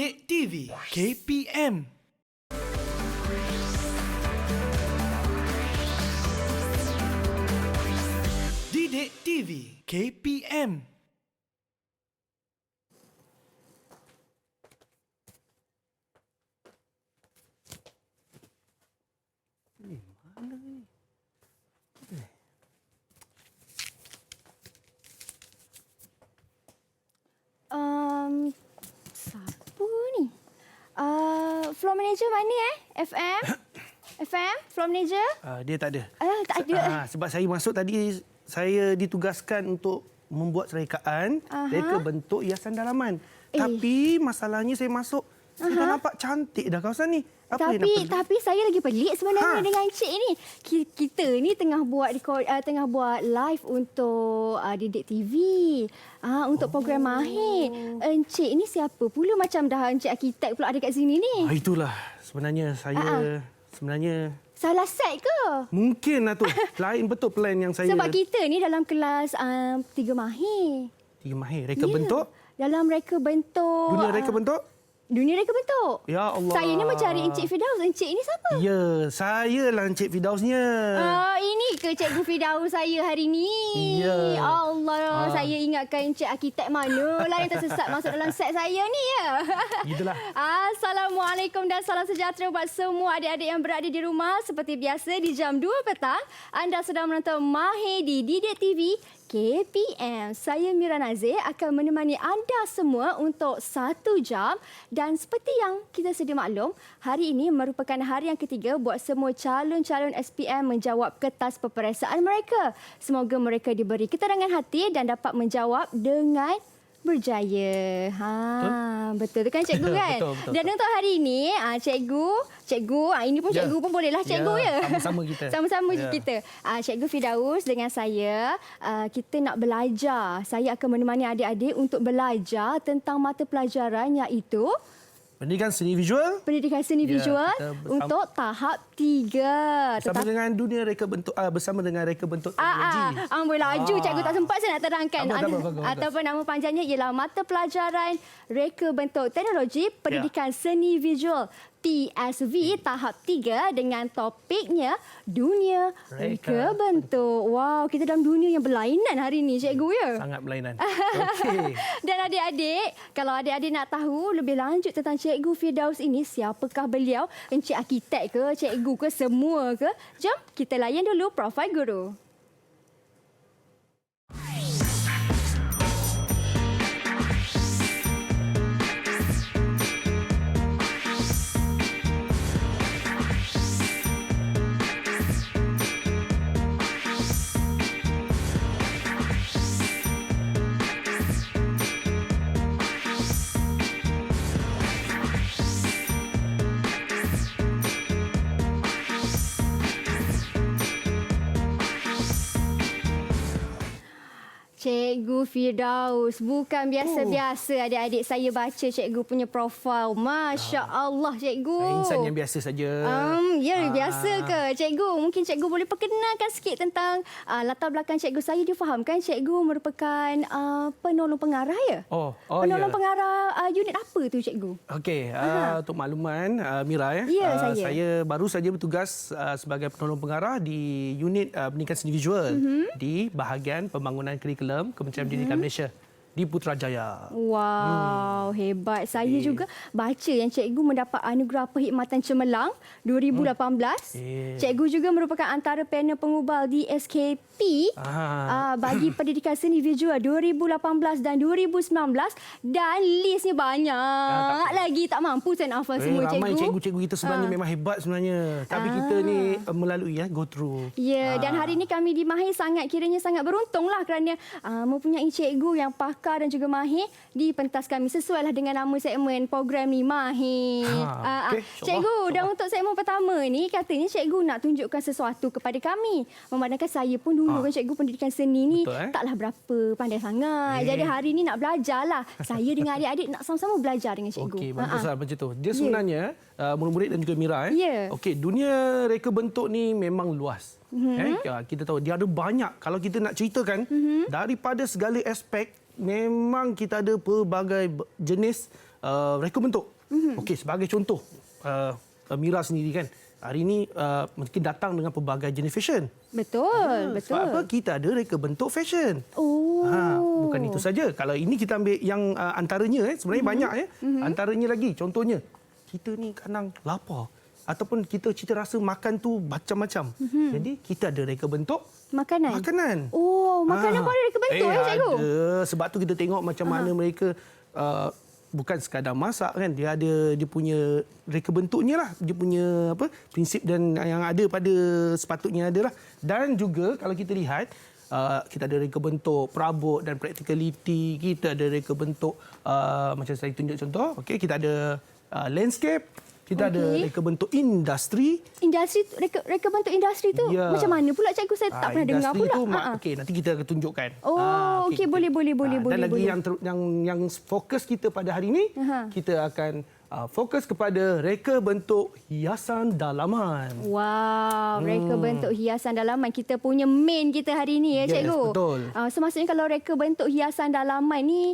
Didik TV KPM. Didik TV KPM. Mana ni? Siapa ni? Floor manager mana FM? FM? Floor manager? Dia tak ada. Tak ada. Sebab saya masuk tadi, saya ditugaskan untuk membuat rekaan, reka bentuk hiasan dalaman. Tapi masalahnya saya masuk, saya dah nampak cantik dah kawasan ni. Apa yang nak pergi? Tapi saya lagi pelik sebenarnya dengan Encik ni. Kita ni tengah buat live untuk Didik TV. Untuk program Mahir. Encik ni siapa pula, macam dah Encik arkitek pula ada kat sini ni. Itulah sebenarnya saya Salah set ke? mungkin lah tu. Lain betul plan yang saya. Sebab kita ni dalam kelas 3 Mahir. 3 Mahir reka bentuk. Dalam reka bentuk. Dunia reka bentuk. Dunia reka bentuk. Ya Allah. Saya ni mencari Encik Firdaus. Encik ni siapa? Ya, saya lah Encik Firdausnya. Ini ke Cikgu Firdaus saya hari ni? Ya. Allah, saya ingatkan Encik arkitek mana lah yang tersesat masuk dalam set saya ni ya. Gitulah. Assalamualaikum dan salam sejahtera buat semua adik-adik yang berada di rumah. Seperti biasa di jam 2 petang, anda sedang menonton Mahir di Didik TV KPM. Saya Mira Nazir akan menemani anda semua untuk 1 jam. Dan seperti yang kita sedia maklum, hari ini merupakan hari yang ketiga buat semua calon-calon SPM menjawab kertas peperiksaan mereka. Semoga mereka diberi keterangan hati dan dapat menjawab dengan berjaya. Betul tu kan cikgu kan? Betul. Dan untuk hari ini, cikgu, ini pun cikgu pun bolehlah cikgu ya. Sama-sama kita. Sama-sama kita. Cikgu Firdaus dengan saya, kita nak belajar. Saya akan menemani adik-adik untuk belajar tentang mata pelajaran iaitu Pendidikan seni visual. Pendidikan seni visual untuk tahap 3. Bersama dengan dunia reka bentuk, bersama dengan reka bentuk teknologi. Amboi laju cikgu tak sempat saya nak terangkan. Bagus. Ataupun nama panjangnya ialah mata pelajaran reka bentuk teknologi pendidikan seni visual PSV tahap 3 dengan topiknya dunia reka bentuk. Wow, kita dalam dunia yang berlainan hari ini cikgu ya. Sangat berlainan. Okey. Dan adik-adik, kalau adik-adik nak tahu lebih lanjut tentang Cikgu Firdaus ini, siapakah beliau? Encik arkitek ke, cikgu ke, semua ke? Jom kita layan dulu profil guru. Cikgu Firdaus, bukan biasa-biasa adik-adik saya baca cikgu punya profil. Masya Allah cikgu. Insan yang biasa saja. Biasa ke cikgu? Mungkin cikgu boleh perkenalkan sikit tentang latar belakang cikgu saya. Difahamkan cikgu merupakan penolong pengarah ya? Penolong pengarah unit apa tu cikgu? Okey, untuk makluman Mira saya baru saja bertugas sebagai penolong pengarah di unit pendidikan seni visual di bahagian pembangunan kurikulum Kementerian Pendidikan Malaysia di Putrajaya. Wow, hebat. Saya juga baca yang cikgu mendapat anugerah perkhidmatan cemerlang 2018. Cikgu juga merupakan antara panel pengubal di SKP bagi pendidikan seni visual 2018 dan 2019 dan listnya banyak lagi, tak mampu saya nak hafal semua cikgu. Ramai cikgu-cikgu kita sebenarnya memang hebat sebenarnya. Tapi kita ni melalui go through. Dan hari ini kami di Mahir kiranya sangat beruntunglah kerana mempunyai cikgu yang pakar dan juga mahir di pentas kami, sesuailah dengan nama segmen program ni, Mahir. Cikgu, dan untuk segmen pertama ni katanya cikgu nak tunjukkan sesuatu kepada kami. Memandangkan saya pun dulu kan cikgu pendidikan seni ni taklah berapa pandai sangat. Jadi hari ni nak belajarlah. Saya dengan adik-adik nak sama-sama belajar dengan cikgu. Okey, baguslah macam tu. Dia sebenarnya murid-murid dan juga Mira okey, dunia reka bentuk ni memang luas. Kita tahu dia ada banyak. Kalau kita nak ceritakan daripada segala aspek, memang kita ada pelbagai jenis reka bentuk. Okey, sebagai contoh, Mira sendiri kan, hari ini mungkin datang dengan pelbagai jenis fashion. Betul, betul. Sebab apa? Kita ada reka bentuk fashion. Oh. Bukan itu saja. Kalau ini kita ambil yang antaranya, sebenarnya banyak ya. Antaranya lagi, contohnya, kita ni kadang lapar. Ataupun kita cita rasa makan tu macam-macam. Jadi, kita ada reka bentuk makanan. Oh, makanan pun ada reka bentuk cikgu? Ada. Sebab tu kita tengok macam mana mereka bukan sekadar masak kan, dia punya reka bentuknya lah, dia punya prinsip dan yang ada pada sepatutnya adalah. Dan juga kalau kita lihat kita ada reka bentuk perabot dan practicality, kita ada reka bentuk macam saya tunjuk contoh, okey, kita ada landscape, kita ada reka bentuk industri. Reka bentuk industri tu macam mana pula cikgu? Saya tak pernah dengar pula. Okey, nanti kita akan tunjukkan. Oh, okey, boleh. Dan lagi yang fokus kita pada hari ini, kita akan fokus kepada reka bentuk hiasan dalaman. Wow, reka bentuk hiasan dalaman. Kita punya main kita hari ini ya, cikgu. Yes, betul. Maksudnya kalau reka bentuk hiasan dalaman ni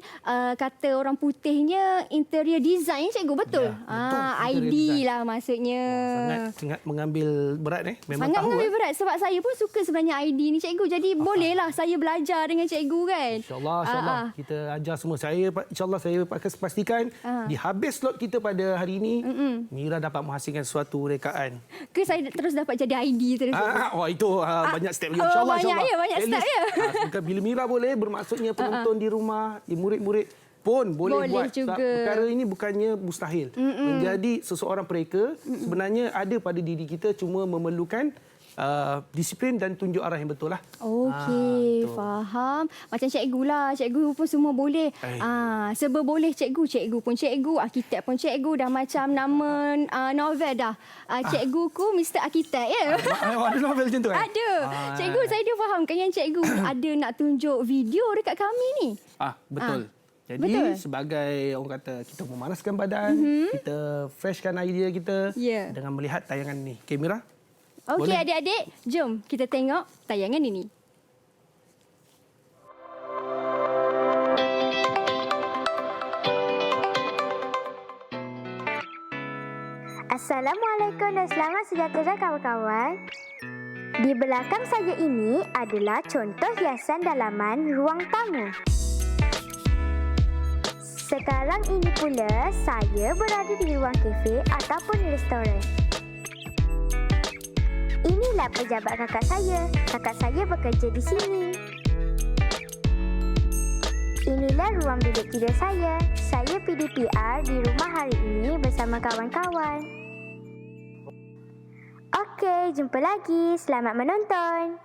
kata orang putihnya interior design, cikgu, betul? Ya, betul. ID lah maksudnya. Sangat mengambil berat memang sangat tahu. mengambil berat sebab saya pun suka sebenarnya ID ni, cikgu. Jadi bolehlah saya belajar dengan cikgu kan. InsyaAllah kita ajar semua. InsyaAllah saya akan pastikan di habis slot kita pada hari ini, Mira dapat menghasilkan suatu rekaan. Ke saya terus dapat jadi ID terus? Itu banyak step lagi. InsyaAllah. Banyak step ya. Bila Mira boleh, bermaksudnya penonton di rumah, murid-murid pun boleh buat juga. Perkara ini bukannya mustahil. Menjadi seseorang pereka sebenarnya ada pada diri kita, cuma memerlukan disiplin dan tunjuk arah yang betul lah. Okey, faham. Macam cikgu lah. Cikgu pun semua boleh. Serba boleh cikgu. Cikgu pun cikgu, arkitek pun cikgu. Dah macam nama novel dah. Cikguku Mr. Arkitek ya. Ada novel macam tu kan? Ada. Cikgu, saya dah fahamkan yang cikgu ada nak tunjuk video dekat kami ni. Betul. Jadi sebagai orang kata, kita memanaskan badan, kita freshkan idea kita dengan melihat tayangan ni. Okey, Mira? Okey, adik-adik, jom kita tengok tayangan ini. Assalamualaikum dan selamat sejahtera kawan-kawan. Di belakang saya ini adalah contoh hiasan dalaman ruang tamu. Sekarang ini pula saya berada di ruang kafe ataupun restoran. Inilah pejabat kakak saya. Kakak saya bekerja di sini. Inilah ruang bilik tidur saya. Saya PDPR di rumah hari ini bersama kawan-kawan. Okey, jumpa lagi. Selamat menonton.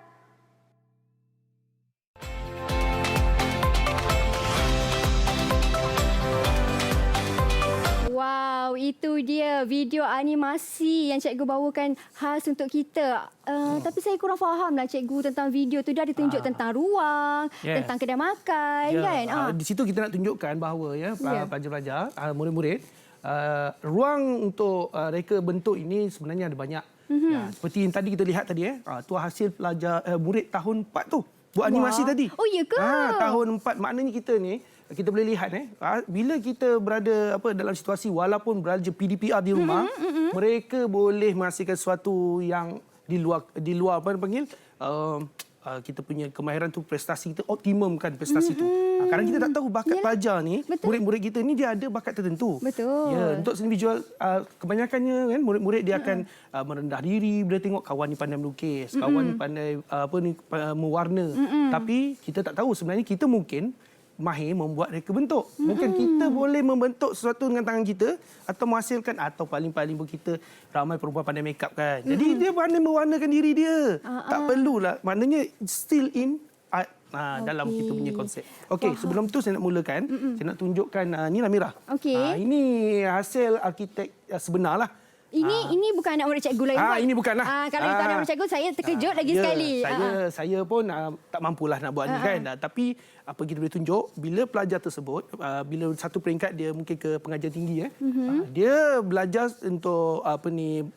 Wow, itu dia video animasi yang cikgu bawakan khas untuk kita. Tapi saya kurang faham lah cikgu tentang video tu. Dia ada tunjuk tentang ruang, tentang kedai makan kan? Di situ kita nak tunjukkan bahawa pelajar-pelajar, murid-murid, ruang untuk reka bentuk ini sebenarnya ada banyak. Seperti yang tadi kita lihat tadi, tu hasil pelajar murid tahun 4 tu. Buat animasi tadi. Oh, ya ke? Tahun 4. Maknanya kita boleh lihat bila kita berada dalam situasi walaupun belajar PDPR di rumah, mereka boleh menghasilkan sesuatu yang di luar apa dipanggil kita punya kemahiran tu, prestasi kita optimumkan prestasi tu. Kadang kita tak tahu bakat pelajar ni, murid-murid kita ni dia ada bakat tertentu. Betul. Ya, untuk individual kebanyakannya kan murid-murid dia akan merendah diri bila tengok kawan ni pandai melukis, kawan ni pandai mewarna. Tapi kita tak tahu sebenarnya kita mungkin mahir membuat reka bentuk. Mungkin kita boleh membentuk sesuatu dengan tangan kita atau menghasilkan, atau paling-paling pun kita ramai perempuan pandai make up kan. Jadi dia pandai mewarnakan diri dia. Tak perlulah. Maknanya still in art dalam kita punya konsep. Okey, sebelum tu saya nak mulakan, saya nak tunjukkan ni lah Mira. Ini hasil arkitek sebenarlah. Ini bukan anak murid cikgu lagi. Ini bukanlah. Kalau itu anak murid cikgu, saya terkejut lagi sekali. Saya pun tak mampulah nak buat ni kan. Tapi apa kita boleh tunjuk, bila pelajar tersebut, bila satu peringkat dia mungkin ke pengajian tinggi, dia belajar untuk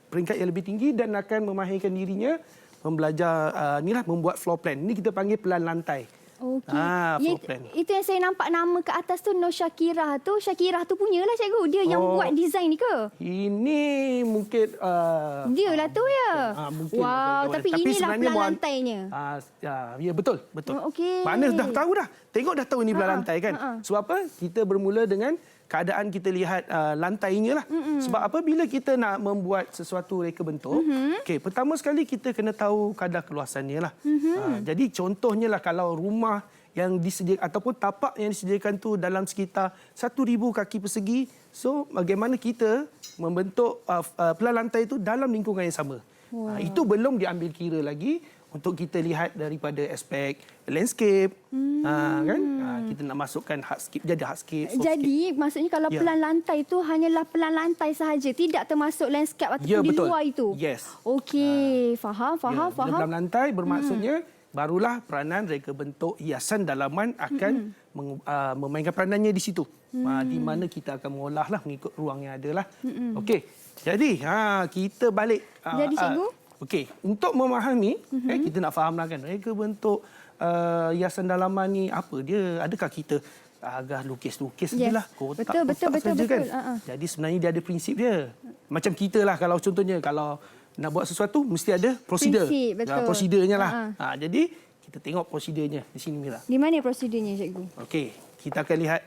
peringkat yang lebih tinggi dan akan memahirkan dirinya membelajar membuat floor plan. Ini kita panggil pelan lantai. Okey. Floor plan. Itu yang saya nampak nama ke atas tu Nur Syakirah tu. Syakirah tu punyalah cikgu. Dia yang buat design ni ke? Ini mungkin... Dia lah tu ya. Mungkin. Wow, tapi inilah sebenarnya pelan lantainya. Ya, betul. Okey. Mana dah tahu dah. Tengok dah tahu ni belah lantai kan. Sebab apa? Kita bermula dengan keadaan kita lihat lantainya lah. Sebab apa? Bila kita nak membuat sesuatu reka bentuk, okey, pertama sekali kita kena tahu kadar keluasannya lah. Jadi contohnya lah kalau rumah yang disediakan ataupun tapak yang disediakan tu dalam sekitar 1,000 kaki persegi, so bagaimana kita membentuk pelan lantai itu dalam lingkungan yang sama. Itu belum diambil kira lagi untuk kita lihat daripada aspek landscape, kan? Kita nak masukkan hardscape, jadi hardscape. Jadi maksudnya kalau pelan lantai itu hanyalah pelan lantai sahaja, tidak termasuk landscape ataupun di luar itu. Yes. Okey, faham. Dalam lantai bermaksudnya barulah peranan reka bentuk hiasan dalaman akan memainkan peranannya di situ. Di mana kita akan mengolahlah mengikut ruang yang ada lah. Okey. Jadi kita balik. Jadi cikgu? Okey, untuk memahami, kita nak fahamlah kan reka bentuk hiasan dalaman ni apa dia? Adakah kita agak lukis-lukis sajalah, kotak saja kan? Jadi sebenarnya dia ada prinsip dia. Macam kita lah kalau contohnya kalau nak buat sesuatu mesti ada prosedur. Prosedurnya lah. Jadi kita tengok prosedurnya di sini Mira. Di mana prosedurnya cikgu? Okey, kita akan lihat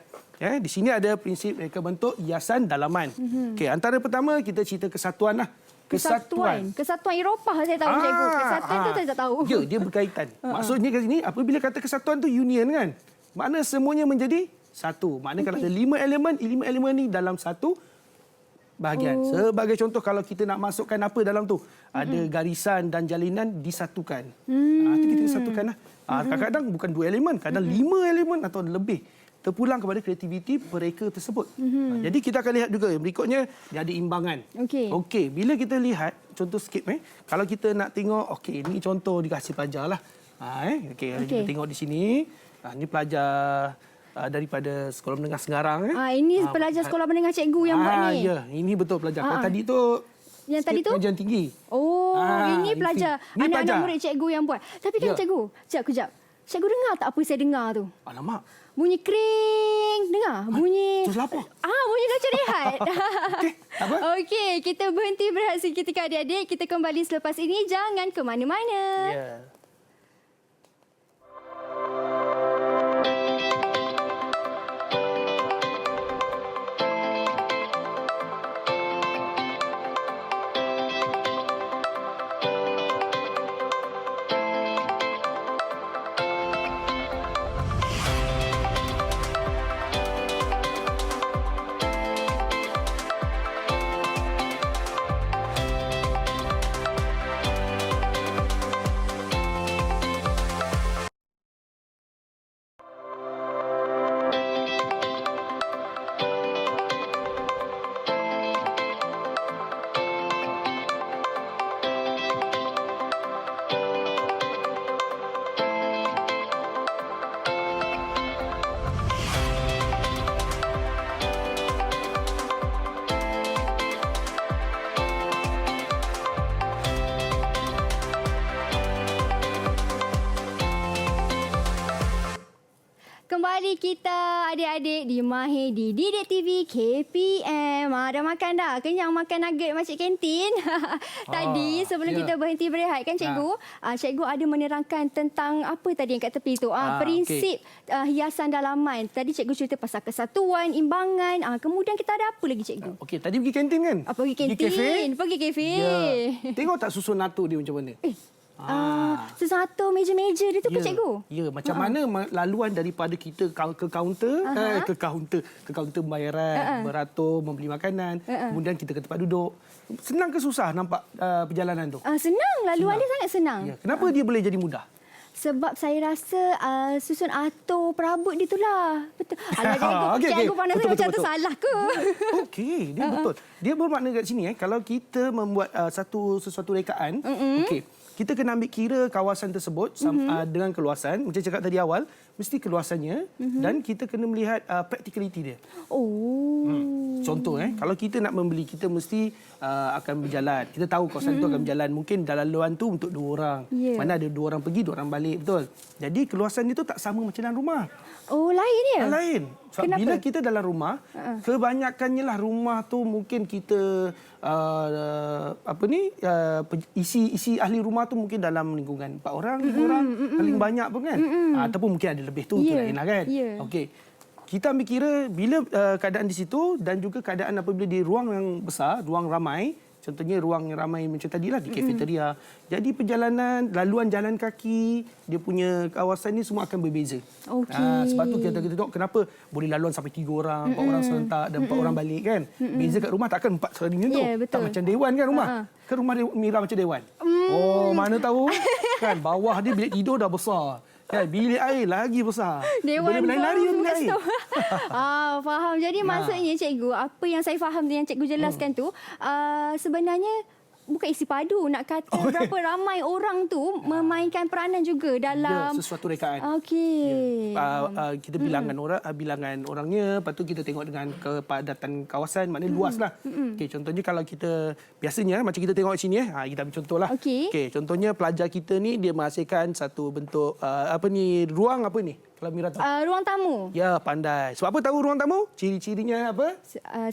di sini ada prinsip reka bentuk hiasan dalaman. Okey, antara pertama kita cerita kesatuan lah. Kesatuan Eropah saya tahu cikgu. Kesatuan tu saya tak tahu. Ya, dia berkaitan. Maksudnya kat sini apabila kata kesatuan tu union kan. Makna semuanya menjadi satu. Makna kalau ada 5 elemen ni dalam satu bahagian. Sebagai contoh kalau kita nak masukkan apa dalam tu, ada garisan dan jalinan disatukan. Itu kita satukanlah. Kadang-kadang bukan 2 elemen, kadang 5 elemen atau lebih. Terpulang kepada kreativiti mereka tersebut. Jadi kita akan lihat juga berikutnya dia ada imbangan. Okey, bila kita lihat contoh sikit kalau kita nak tengok ini contoh dikasih pelajar lah. Kita tengok di sini. Ini pelajar daripada Sekolah Menengah Sengarang. Ini pelajar Sekolah Menengah cikgu yang buat ni. Ya, ini betul pelajar. Kalau tadi tu pengajian tinggi. Ini pelajar. Anak-anak murid cikgu yang buat. Tapi kan cikgu, kejap. Cikgu dengar tak apa saya dengar tu? Alamak. Bunyi kering. Dengar? Bunyi... Terus apa? Bunyi macam rehat. Okey, apa? Okey, kita berhenti berehat seketika adik-adik. Kita kembali selepas ini. Jangan ke mana-mana. Ya. Kembali kita adik-adik di Mahir di Didik TV KPM. Dah makan dah? Kenyang makan nugget makcik kantin? Tadi sebelum kita berhenti berehat kan cikgu? Cikgu ada menerangkan tentang apa tadi yang kat tepi tu? Prinsip hiasan dalaman. Tadi cikgu cerita pasal kesatuan, imbangan. Kemudian kita ada apa lagi cikgu? Okey, tadi pergi kantin kan? Pergi kantin. Pergi kafe. Ya. Tengok tak susun natur dia macam mana? Sesatu meja-meja dia tu ke cikgu? Ya, macam mana laluan daripada kita ke kaunter, ke kaunter pembayaran, beratur, membeli makanan, kemudian kita ke tempat duduk. Senang ke susah nampak perjalanan tu? Senang, laluan dia sangat senang. Ya. Kenapa dia boleh jadi mudah? Sebab saya rasa susun atur perabot dia itulah. Betul. Alah, cikgu pandang saya macam tersalah ke? Okey, dia betul. Dia bermakna kat sini kalau kita membuat sesuatu rekaan, okey, kita kena ambil kira kawasan tersebut dengan keluasan. Macam cakap tadi awal, mesti keluasannya dan kita kena melihat practicality dia. Contoh kalau kita nak membeli, kita mesti akan berjalan. Kita tahu kawasan itu akan berjalan. Mungkin dalam laluan tu untuk 2 orang. Mana ada 2 orang pergi, 2 orang balik, betul. Jadi keluasan itu tak sama macam dalam rumah. Oh, lain ya? Lain. Sebab Kenapa? bila kita dalam rumah, kebanyakannya lah rumah tu mungkin kita isi ahli rumah tu mungkin dalam lingkungan 4 orang, 5 orang, paling banyak pun kan. Ataupun mungkin ada lebih tu, tu lainlah kan. Okey. Kita ambil kira bila keadaan di situ dan juga keadaan apabila di ruang yang besar, ruang ramai, contohnya ruang yang ramai macam tadilah di kafeteria. Jadi perjalanan, laluan jalan kaki, dia punya kawasan ni semua akan berbeza. Sebab tu kita tengok kenapa boleh laluan sampai 3 orang, 4 orang serentak dan 4 orang balik kan. Beza kat rumah takkan 4 sering tu. Tak macam dewan kan rumah. Kan rumah Mira macam dewan. Oh, mana tahu kan bawah dia bilik tidur dah besar. Kan bilik air lagi besar. Boleh berlari-lari bilik air. Faham. Jadi maksudnya cikgu, apa yang saya faham yang cikgu jelaskan tu, sebenarnya bukan isi padu, nak kata berapa ramai orang tu memainkan peranan juga dalam sesuatu rekaan. Okey. Kita bilangan orangnya, lepas tu kita tengok dengan kepadatan kawasan, maknanya luaslah. Okey, contohnya kalau kita biasanya macam kita tengok sini kita ambil contohlah. Okey. Contohnya pelajar kita ni dia menghasilkan satu bentuk ruang apa ni? Kalau Mira tahu. Ruang tamu. Ya, pandai. Sebab apa tahu ruang tamu? Ciri-cirinya apa?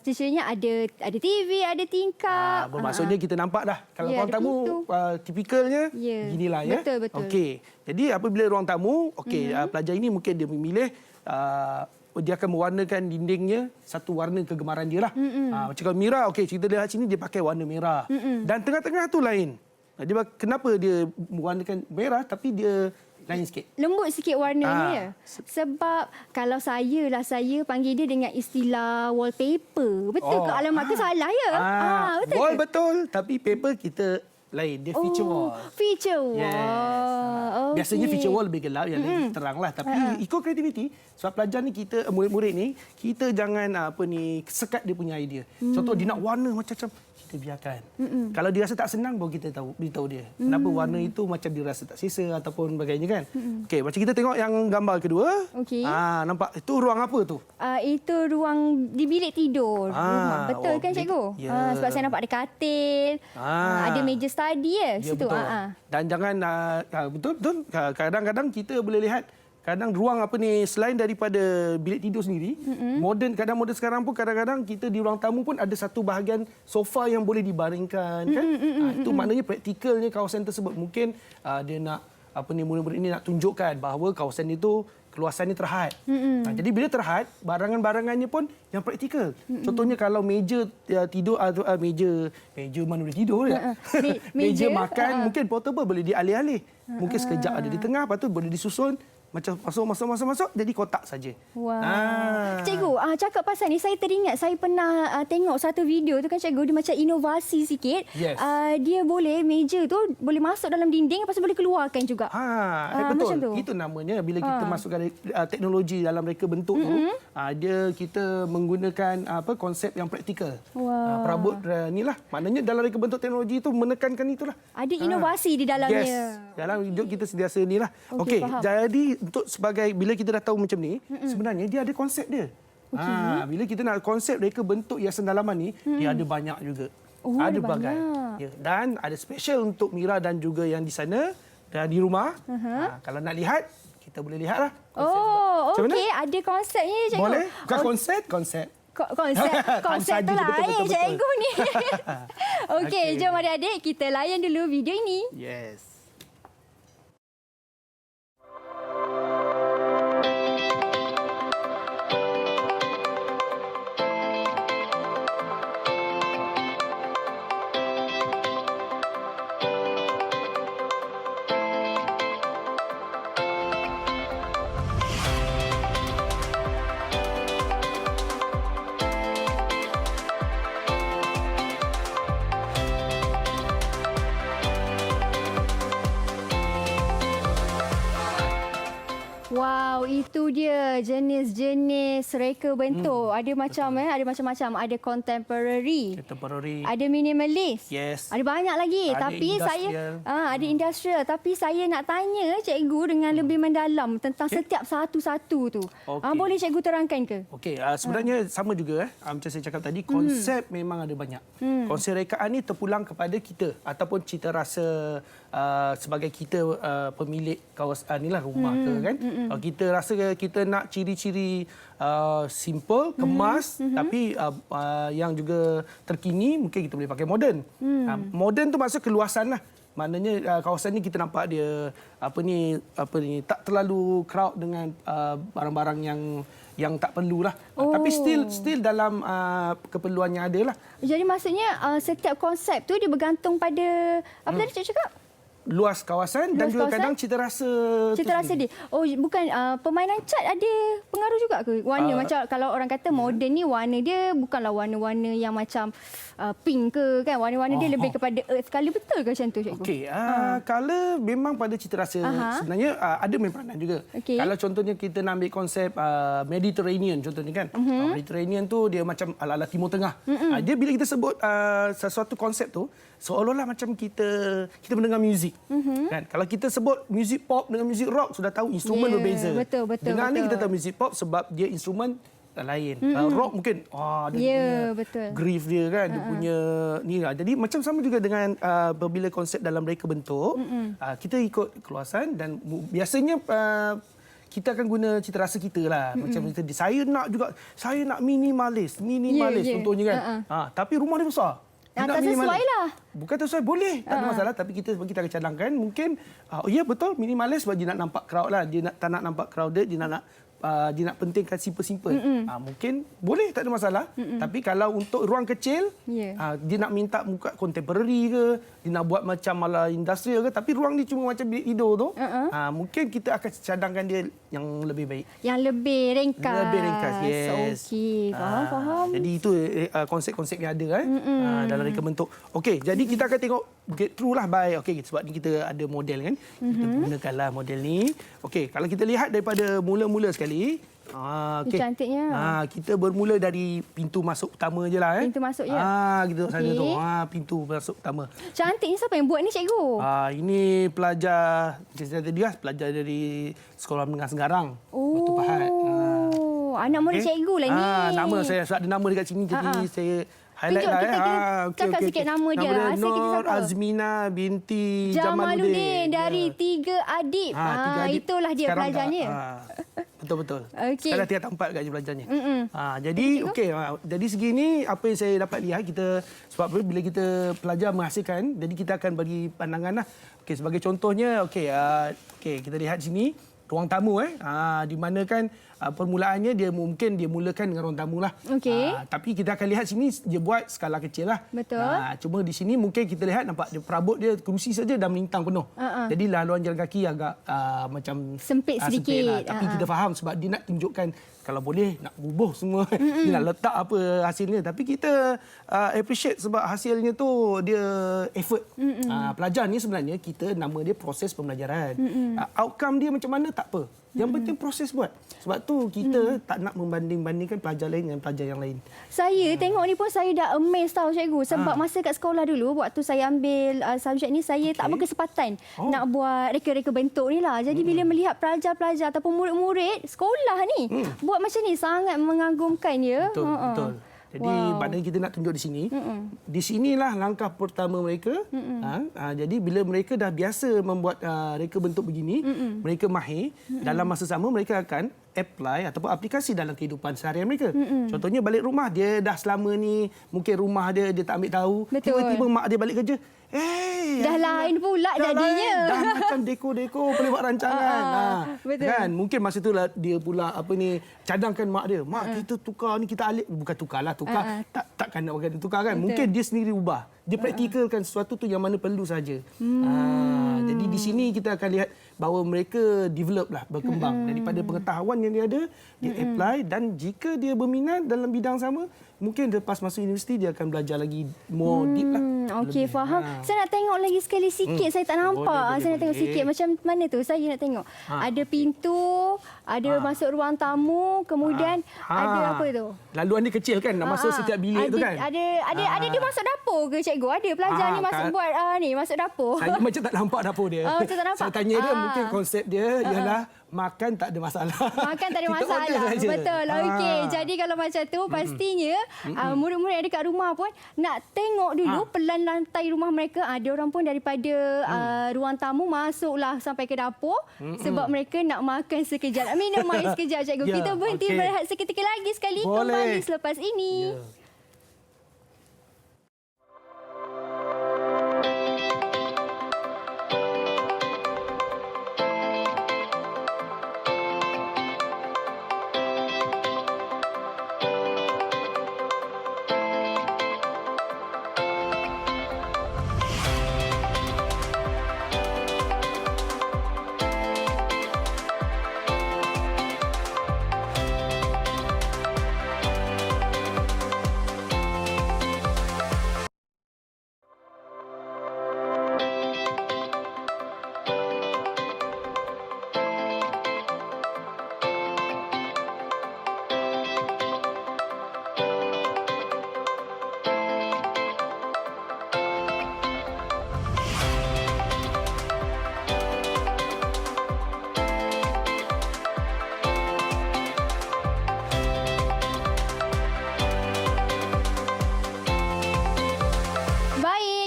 Ciri-cirinya ada TV, ada tingkap. Bermaksudnya kita nampak dah. Kalau ruang tamu tipikalnya ginilah ya. Betul. Okey. Jadi apabila ruang tamu, pelajar ini mungkin dia memilih dia akan mewarnakan dindingnya satu warna kegemaran dia lah. Macam kalau Mira, kita lihat sini dia pakai warna merah. Dan tengah-tengah tu lain. Kenapa dia mewarnakan merah tapi dia lain sikit? Lembut sikit warnanya. Sebab kalau saya panggil dia dengan istilah wallpaper. Betul ke? Alamak ke salah ya? Betul wall ke? betul, tapi paper kita lain. Dia feature wall. Feature wall. Yes. Biasanya feature wall lebih gelap, yang lebih terang lah. Tapi ikut kreativiti, sebab pelajar ni kita, murid-murid ni, kita jangan sekat dia punya idea. Contoh dia nak warna macam-macam, kita biarkan. Kalau dia rasa tak senang, baru kita beritahu dia. Kenapa warna itu macam dia rasa tak selesa ataupun sebagainya kan. Okey, macam kita tengok yang gambar kedua. Okey. Nampak itu ruang apa tu? Itu ruang di bilik tidur rumah. Betul kan cikgu? Ya. Sebab saya nampak ada katil, ada meja study situ. Betul. Dan jangan betul. Kadang-kadang kita boleh lihat ruang selain daripada bilik tidur sendiri, moden sekarang pun kadang-kadang kita di ruang tamu pun ada satu bahagian sofa yang boleh dibaringkan kan. Itu maknanya praktikalnya kawasan tersebut. Mungkin dia nak murid-murid ini nak tunjukkan bahawa kawasan itu keluasannya terhad. Jadi bila terhad, barangan-barangannya pun yang praktikal. Contohnya kalau meja tidur meja mana boleh tidur ya. Meja makan mungkin portable, boleh dialih-alih. Mungkin sekejap ada di tengah, lepas tu boleh disusun macam masuk jadi kotak saja. Cikgu, cakap pasal ni saya teringat saya pernah tengok satu video tu kan cikgu, dia macam inovasi sikit. Yes. Dia boleh meja tu boleh masuk dalam dinding lepas tu boleh keluarkan juga. Betul. Macam tu. Itu namanya bila kita masukkan teknologi dalam reka bentuk tu, kita menggunakan konsep yang praktikal. Perabot inilah. Maknanya dalam reka bentuk teknologi itu menekankan itulah. Ada inovasi di dalamnya. Yes. Dalam hidup kita sentiasa inilah. Okey, jadi untuk bila kita dah tahu macam ni, sebenarnya dia ada konsep dia. Bila kita nak konsep reka bentuk hiasan dalaman ni, dia ada banyak juga. Ada berbagai. Ya. Dan ada special untuk Mira dan juga yang di sana dan di rumah. Kalau nak lihat, kita boleh lihatlah. Okey, ada konsepnya cikgu. Boleh? Bukan konsep. Konsep tu lain cikgu ni. Okey, jom adik-adik kita layan dulu video ini. Yes. Wow, itu dia jenis-jenis reka bentuk. Ada macam ada macam-macam. Ada contemporary. Ada minimalist. Yes. Ada banyak lagi. Ada Tapi industrial. ada industrial. Tapi saya nak tanya cikgu dengan lebih mendalam tentang setiap satu-satu tu. Okey. Boleh cikgu terangkan ke? Okey, sebenarnya sama juga macam saya cakap tadi, konsep memang ada banyak. Konsep rekaan ni terpulang kepada kita ataupun cita rasa sebagai kita pemilik kawasan inilah rumah ke kan. Kalau kita rasa kita nak ciri-ciri simple, kemas tapi yang juga terkini, mungkin kita boleh pakai moden. Moden tu maksud keluasan lah. Maknanya kawasan ni kita nampak dia tak terlalu crowd dengan barang-barang yang tak perlulah. Tapi still dalam keperluannya ada lah. Jadi maksudnya setiap konsep tu dia bergantung pada apa tadi cikgu cakap? Luas kawasan dan juga kadang cita rasa dia. Oh, bukan permainan cat ada pengaruh juga ke? Warna macam kalau orang kata moden ni warna dia bukanlah warna-warna yang macam pink ke kan? Warna-warna dia lebih kepada earth color, betul ke macam tu cikgu? Okey, color memang pada cita rasa sebenarnya ada main peranan juga. Okay. Kalau contohnya kita nak ambil konsep Mediterranean contohnya kan. Mediterranean tu dia macam ala-ala Timur Tengah. Dia bila kita sebut sesuatu konsep tu seolah-olah macam kita mendengar muzik. Kan? Kalau kita sebut muzik pop dengan muzik rock sudah tahu instrumen berbeza. Betul. Dengan ni kita tahu muzik pop sebab dia instrumen lain. Rock mungkin dia punya grief dia kan, dia punya ni lah. Jadi macam sama juga dengan apabila konsep dalam reka bentuk, kita ikut keluasan dan biasanya kita akan guna cita rasa kita lah. Macam tadi saya nak minimalis contohnya kan. Tapi rumah dia besar. Tak sesuai lah. Bukan tak sesuai, boleh. Tak ada masalah. Tapi kita akan cadangkan. Mungkin, ya betul, minimalis sebab dia nak nampak crowd lah. Dia tak nak nampak crowded, dia nak pentingkan simple-simple. Mungkin boleh, tak ada masalah. Tapi kalau untuk ruang kecil, dia nak minta muka contemporary ke, dia nak buat macam ala industrial ke, tapi ruang ni cuma macam bilik tidur tu, mungkin kita akan cadangkan dia yang lebih baik. Yang lebih ringkas. Lebih ringkas, yes. Okey, faham. Jadi itu konsep-konsep yang ada dalam reka bentuk. Okey, jadi kita akan tengok get through lah by. Okey, sebab ni kita ada model kan. Kita gunakanlah model ni. Okey, kalau kita lihat daripada mula-mula sekali. Okay. Cantiknya. Kita bermula dari pintu masuk utama je lah. Pintu masuk je. Kita sana tu. Pintu masuk utama. Cantik ni siapa yang buat ni cikgu? Ini pelajar, macam saya tadi lah, pelajar dari Sekolah Menengah Segarang. Batu Pahat. Anak murid cikgu lah ni. Nama saya, ada nama dekat sini jadi saya highlight tunjuk lah. Kita cakap sikit nama dia. Asal kita Nur siapa? Azmina binti Jamaluddin dari 3 Adib. Itulah dia sekarang pelajarnya. Betul-betul. Okay. Sekarang tingkat 4 kat pelajarnya. Jadi dari segi ni apa yang saya dapat lihat kita sebab bila kita pelajar menghasilkan, jadi kita akan bagi pandangan lah. Okey, sebagai contohnya kita lihat sini ruang tamu di mana kan permulaannya dia mulakan dengan ruang tamu lah. Okey. Tapi kita akan lihat sini dia buat skala kecil lah. Betul. Cuma di sini mungkin kita lihat nampak dia perabot dia kerusi saja dah melintang penuh. Jadi laluan jalan kaki agak macam sempit sedikit. Lah. Tapi kita faham sebab dia nak tunjukkan kalau boleh nak bubuh semua. Dia nak letak apa hasilnya. Tapi kita appreciate sebab hasilnya tu dia effort. Pelajar ni sebenarnya kita nama dia proses pembelajaran. Outcome dia macam mana tak apa. Yang penting proses buat. Sebab tu kita tak nak membanding-bandingkan pelajar lain dengan pelajar yang lain. Saya tengok ni pun saya dah amazed tau cikgu. Sebab masa kat sekolah dulu, waktu saya ambil subjek ni, saya tak berkesempatan nak buat reka-reka bentuk ni lah. Jadi bila melihat pelajar-pelajar ataupun murid-murid sekolah ni buat macam ni, sangat mengagumkan ya. Betul. Jadi maknanya kita nak tunjuk di sini. Di sinilah langkah pertama mereka. Jadi bila mereka dah biasa membuat reka bentuk begini, mereka mahir, dalam masa sama mereka akan apply ataupun aplikasi dalam kehidupan seharian mereka. Contohnya balik rumah, dia dah selama ni mungkin rumah dia tak ambil tahu. Tiba-tiba mak dia balik kerja. Dah lain pula jadinya. Dah macam dekor-dekor boleh buat rancangan. Betul. Kan? Mungkin masa itulah dia pula cadangkan mak dia. Mak kita tukar ni, kita alik. Bukan tukarlah. Takkan nak pakai tukar kan. Betul. Mungkin dia sendiri ubah. Dia praktikalkan sesuatu tu yang mana perlu saja. Jadi di sini kita akan lihat bahawa mereka develop lah, berkembang. Daripada pengetahuan yang dia ada, dia apply dan jika dia berminat dalam bidang sama, mungkin lepas masuk universiti dia akan belajar lagi more deep lah. Okey, Lebih. faham. Saya nak tengok lagi sekali sikit. Saya tak nampak. Boleh, Saya nak tengok boleh. sikit. Macam mana tu? Saya nak tengok. Ada pintu, ada masuk ruang tamu, kemudian ada apa tu? Laluan dia kecil kan, nak masuk setiap bilik tu kan. Ada dia masuk dapur ke cikgu? Ada pelajar ni masuk buat masuk dapur. Saya macam tak nampak dapur dia. Macam tak nampak. Saya tanya dia, mungkin konsep dia ialah makan tak ada masalah. Makan tak ada Kita masalah. order saja. Betul. Okey. Jadi kalau macam tu pastinya murid-murid yang dekat rumah pun nak tengok dulu pelan lantai rumah mereka. Ada orang pun daripada ruang tamu masuklah sampai ke dapur sebab mereka nak makan sekejap. Minum air sekejap cikgu. Ya, Kita berhenti okey. berehat seketika lagi sekali. Boleh. Kembali selepas ini. Ya.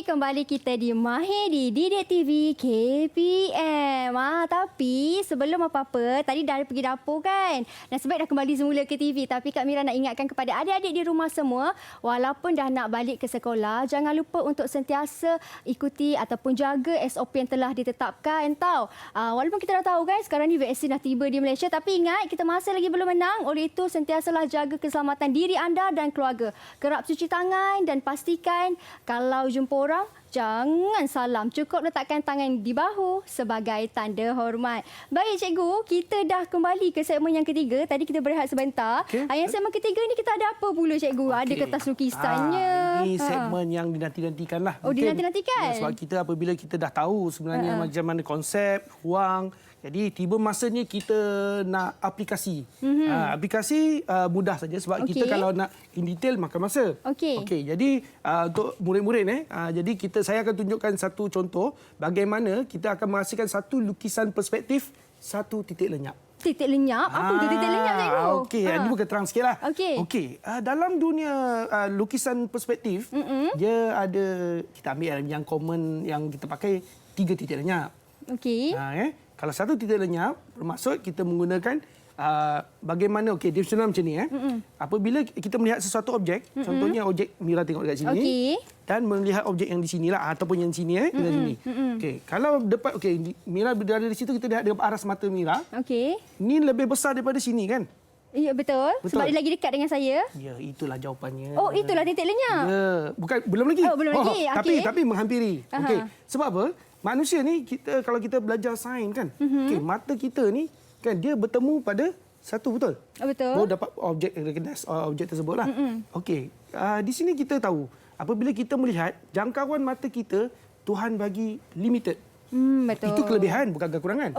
Kembali kita di Mahir di Didik TV KPM. Tapi sebelum apa-apa, tadi dah pergi dapur kan? Nasib baik dah kembali semula ke TV. Tapi Kak Mira nak ingatkan kepada adik-adik di rumah semua, walaupun dah nak balik ke sekolah, jangan lupa untuk sentiasa ikuti ataupun jaga SOP yang telah ditetapkan. Walaupun kita dah tahu kan, sekarang ni vaksin dah tiba di Malaysia. Tapi ingat, kita masih lagi belum menang. Oleh itu, sentiasalah jaga keselamatan diri anda dan keluarga. Kerap cuci tangan dan pastikan kalau jumpa orang, jangan salam. Cukup letakkan tangan di bahu sebagai tanda hormat. Baik cikgu, kita dah kembali ke segmen yang ketiga. Tadi kita berehat sebentar. Okay. Yang segmen ketiga ni kita ada apa pula cikgu? Okay. Ada kertas lukisannya. Ini segmen yang dinanti-nantikan lah. Oh, dinanti-nantikan? Ya, sebab kita apabila kita dah tahu sebenarnya macam mana konsep, ruang. Jadi tiba masanya kita nak aplikasi. Aplikasi mudah saja sebab kita kalau nak in detail makan masa. Okey. Jadi untuk murid-murid jadi saya akan tunjukkan satu contoh bagaimana kita akan menghasilkan satu lukisan perspektif satu titik lenyap. Titik lenyap? Apa tu titik lenyap cikgu? Okey, ini bukan terang sikitlah. Okey. Dalam dunia lukisan perspektif, dia ada, kita ambil yang common yang kita pakai 3 titik lenyap. Okey. Kalau satu titik lenyap, bermaksud kita menggunakan bagaimana, dia senang macam ni. Apabila kita melihat sesuatu objek, contohnya objek Mira tengok dekat sini, dan melihat objek yang di sinilah ataupun yang sini, dekat sini. Kalau depan, Mira berada di situ, kita lihat dekat aras mata Mira. Ini lebih besar daripada sini kan? Ya, betul. Sebab dia lagi dekat dengan saya. Ya, itulah jawapannya. Oh, itulah titik lenyap. Ya, belum lagi. Belum lagi. Tapi menghampiri. Sebab apa? Manusia ni kalau kita belajar sains kan, mata kita ni kan dia bertemu pada satu, betul? Betul. Baru dapat objek recognize objek tersebutlah. Di sini kita tahu apabila kita melihat jangkauan mata kita Tuhan bagi limited. Betul. Itu kelebihan, bukan kekurangan.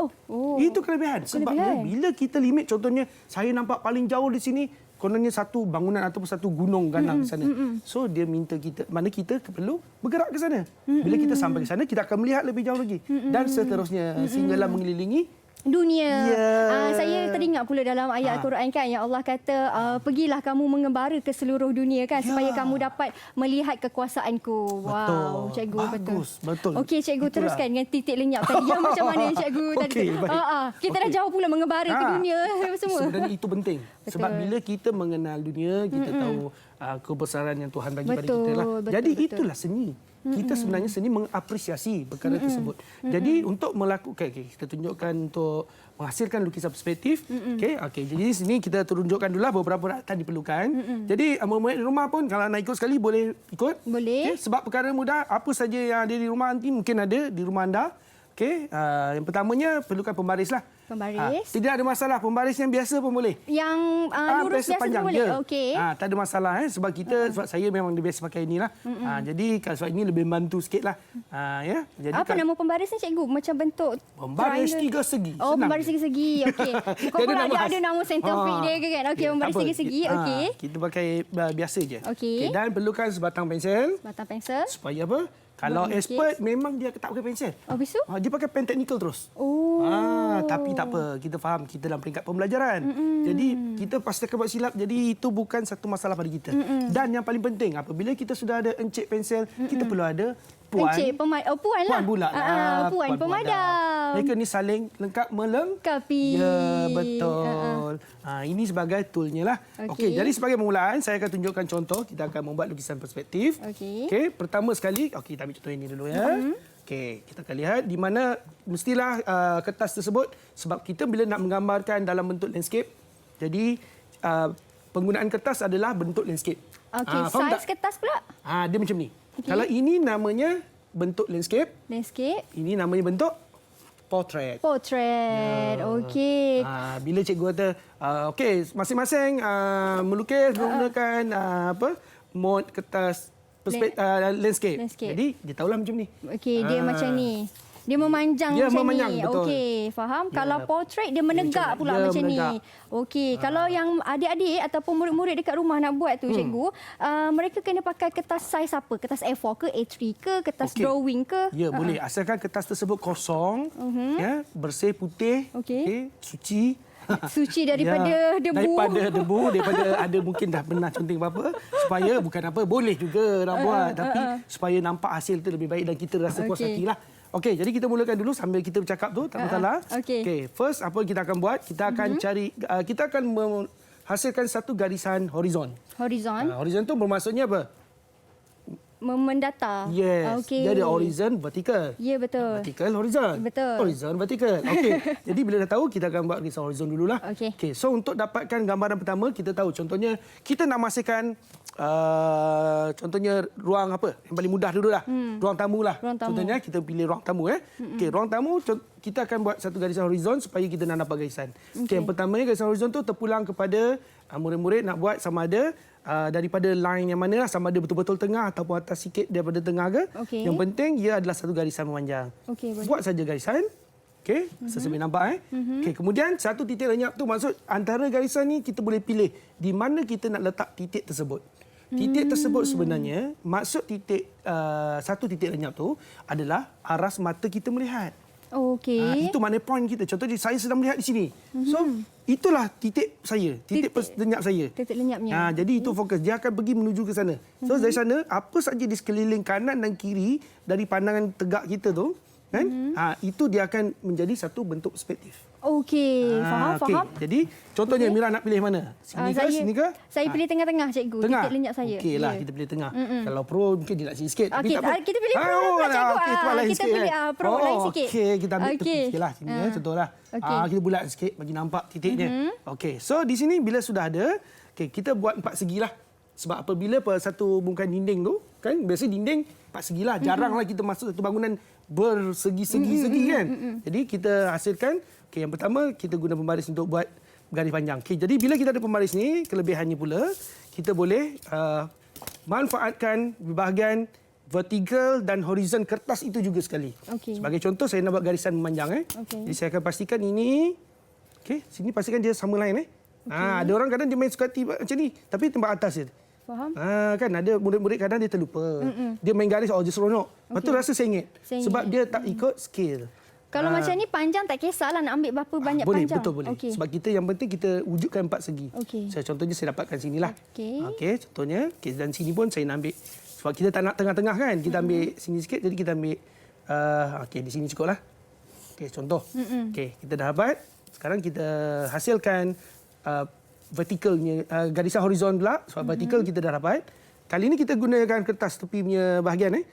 Itu kelebihan. Sebab bila kita limit, contohnya saya nampak paling jauh di sini, kononnya satu bangunan ataupun satu gunung ganang di sana. So dia minta kita, mana kita perlu bergerak ke sana. Bila kita sampai ke sana, kita akan melihat lebih jauh lagi. Dan seterusnya, sehinggalah mengelilingi dunia. Yeah. Saya teringat pula dalam ayat Al-Quran kan, yang Allah kata, pergilah kamu mengembara ke seluruh dunia kan, supaya kamu dapat melihat kekuasaanku. Wow, cikgu, betul. Okey, cikgu, teruskan dengan titik lenyap tadi. Yang macam mana cikgu tadi? Kita dah jauh pula mengembara ke dunia semua. Sebenarnya itu penting. Sebab bila kita mengenal dunia, kita tahu kebesaran yang Tuhan bagi pada kita lah. Jadi itulah seni. Kita sebenarnya seni mengapresiasi perkara tersebut. Jadi untuk melakukan, kita tunjukkan untuk menghasilkan lukisan perspektif. Jadi sini kita tunjukkan dulu beberapa peralatan diperlukan. Jadi murid di rumah pun kalau nak ikut sekali boleh ikut. Boleh. Sebab perkara mudah, apa saja yang ada di rumah nanti mungkin ada di rumah anda. Yang pertamanya perlukan pembaris lah. Pembaris. Tidak ada masalah. Pembaris yang biasa pun boleh. Yang lurus biasa panjang pun boleh? je. Okey. Tak ada masalah. Sebab sebab saya memang biasa pakai inilah. Jadi kalau sebab ini lebih membantu sikit lah. Ya. Jadi, Apa nama pembaris ni, cikgu? Macam bentuk pembaris triangle. tiga segi. Oh, Senang pembaris je. tiga segi. Okey. Kau Dia pula nama dia khas. ada nama saintifik dia ke kan? Okey, pembaris tak tiga apa. segi. Okey. Kita pakai biasa je. Okey. Dan perlukan sebatang pensel. Batang pensel. Supaya apa? Kalau Buat expert memang dia tak pakai pensel. Oh, bisu? Dia pakai pen teknikal terus. Oh. Tapi tak apa. Kita faham kita dalam peringkat pembelajaran. Jadi kita pasti akan buat silap. Jadi itu bukan satu masalah pada kita. Dan yang paling penting, apabila kita sudah ada encik pensel, kita perlu ada puan. Encik puan lah. Puan pula. Puan pemadam. Mereka ni saling lengkap melengkapi. Kapi. Ya, betul. Ini sebagai toolnya lah. Okey, jadi sebagai permulaan, saya akan tunjukkan contoh. Kita akan membuat lukisan perspektif. Okey, pertama sekali, kita ambil contoh ini dulu ya. Okey, kita akan lihat di mana mestilah kertas tersebut sebab kita bila nak menggambarkan dalam bentuk landscape, jadi penggunaan kertas adalah bentuk landscape. Okey, saiz kertas pula? Dia macam ni. Kalau ini namanya bentuk landscape, ini namanya bentuk portrait. Portrait. Ya. Okey. Bila cikgu kata, okey, masing-masing melukis menggunakan mod kertas landscape. Jadi dia tahulah macam ni. Okey, dia macam ni. Dia memanjang Dia macam memanjang, ni. betul. Okey, faham? Ya. Kalau portrait dia menegak pula dia macam menegak. ni. Okey, kalau yang adik-adik ataupun murid-murid dekat rumah nak buat tu cikgu, mereka kena pakai kertas saiz apa? Kertas A4 ke, A3 ke, kertas drawing ke? Ya, boleh. Asalkan kertas tersebut kosong, ya, bersih, putih, Okey. suci. Suci daripada debu. Daripada debu, daripada ada mungkin dah pernah conteng apa-apa. Supaya bukan apa, boleh juga nak buat. Tapi supaya nampak hasil tu lebih baik dan kita rasa puas hatilah. Okey, jadi kita mulakan dulu sambil kita bercakap tu, tak masalah. Okey, first apa kita akan buat? Kita akan cari, kita akan menghasilkan satu garisan horizon. Horizon? Horizon tu bermaksudnya apa? Mendata. Yes. Okey. Dia ada horizon, vertical. Ya, betul. Vertical, horizon. Betul. Horizon, vertical. Okey. Jadi bila dah tahu, kita akan buat garisan horizon dululah. Okey. So untuk dapatkan gambaran pertama, kita tahu contohnya kita nak masihkan contohnya ruang apa? Yang paling mudah dululah. Ruang tamu lah. Ruang tamu. Contohnya kita pilih ruang tamu Okey, ruang tamu kita akan buat satu garisan horizon supaya kita nak dapat garisan. Okey, yang pertama ni garisan horizon tu terpulang kepada murid-murid nak buat sama ada daripada line yang mana lah, sama ada betul-betul tengah ataupun atas sikit daripada tengah ke. Yang penting ia adalah satu garisan memanjang. Buat saja garisan. Okey, sesambil nampak Okey, kemudian satu titik lenyap tu maksud antara garisan ni kita boleh pilih di mana kita nak letak titik tersebut. Titik tersebut sebenarnya maksud titik satu titik lenyap tu adalah aras mata kita melihat. Okey. Itu mana point kita. Contohnya saya sedang melihat di sini. So itulah titik saya, titik lenyap saya. Titik lenyapnya. Jadi itu fokus. Dia akan pergi menuju ke sana. So dari sana apa saja di sekeliling kanan dan kiri dari pandangan tegak kita tu, kan? Itu dia akan menjadi satu bentuk perspektif. Okey, faham. Jadi contohnya Mira nak pilih mana? Sini ke, sini ke? Saya pilih tengah-tengah cikgu. Tengah. Titik lenyap saya. Okeylah, kita pilih tengah. Kalau pro mungkin dia nak sini sikit. Okey, kita pilih pro pula cikgu. Kita pilih pro lain sikit. Okey, kita ambil tepi sikitlah sini contohlah. Kita bulat sikit bagi nampak titiknya. Okey, so di sini bila sudah ada, kita buat 4 segilah. Sebab apabila satu bungkahan dinding tu, kan biasa dinding 4 segilah. Jaranglah kita masuk satu bangunan bersegi-segi kan. Jadi kita hasilkan, yang pertama kita guna pembaris untuk buat garis panjang. Jadi bila kita ada pembaris ni, kelebihannya pula kita boleh manfaatkan bahagian vertikal dan horizon kertas itu juga sekali. Sebagai contoh saya nak buat garisan memanjang Jadi saya akan pastikan ini sini pastikan dia sama line ada orang kadang dia main suka hati macam ni tapi tempat atas je. Faham? Kan ada murid-murid kadang dia terlupa. Dia main garis dia seronok. Lepas tu rasa sengit. Sebab dia tak ikut scale. Kalau macam ni panjang tak kisahlah nak ambil berapa banyak boleh, panjang. Betul boleh. Okay. Sebab kita yang penting kita wujudkan 4 segi. Contohnya saya dapatkan sinilah. Contohnya dan sini pun saya nak ambil. Sebab kita tak nak tengah-tengah kan. Kita ambil sini sikit jadi kita ambil di sini cukuplah. Contoh. Kita dah dapat. Sekarang kita hasilkan vertikalnya garisan horizon pula. Sebab vertikal kita dah dapat. Kali ini kita gunakan kertas tepi punya bahagian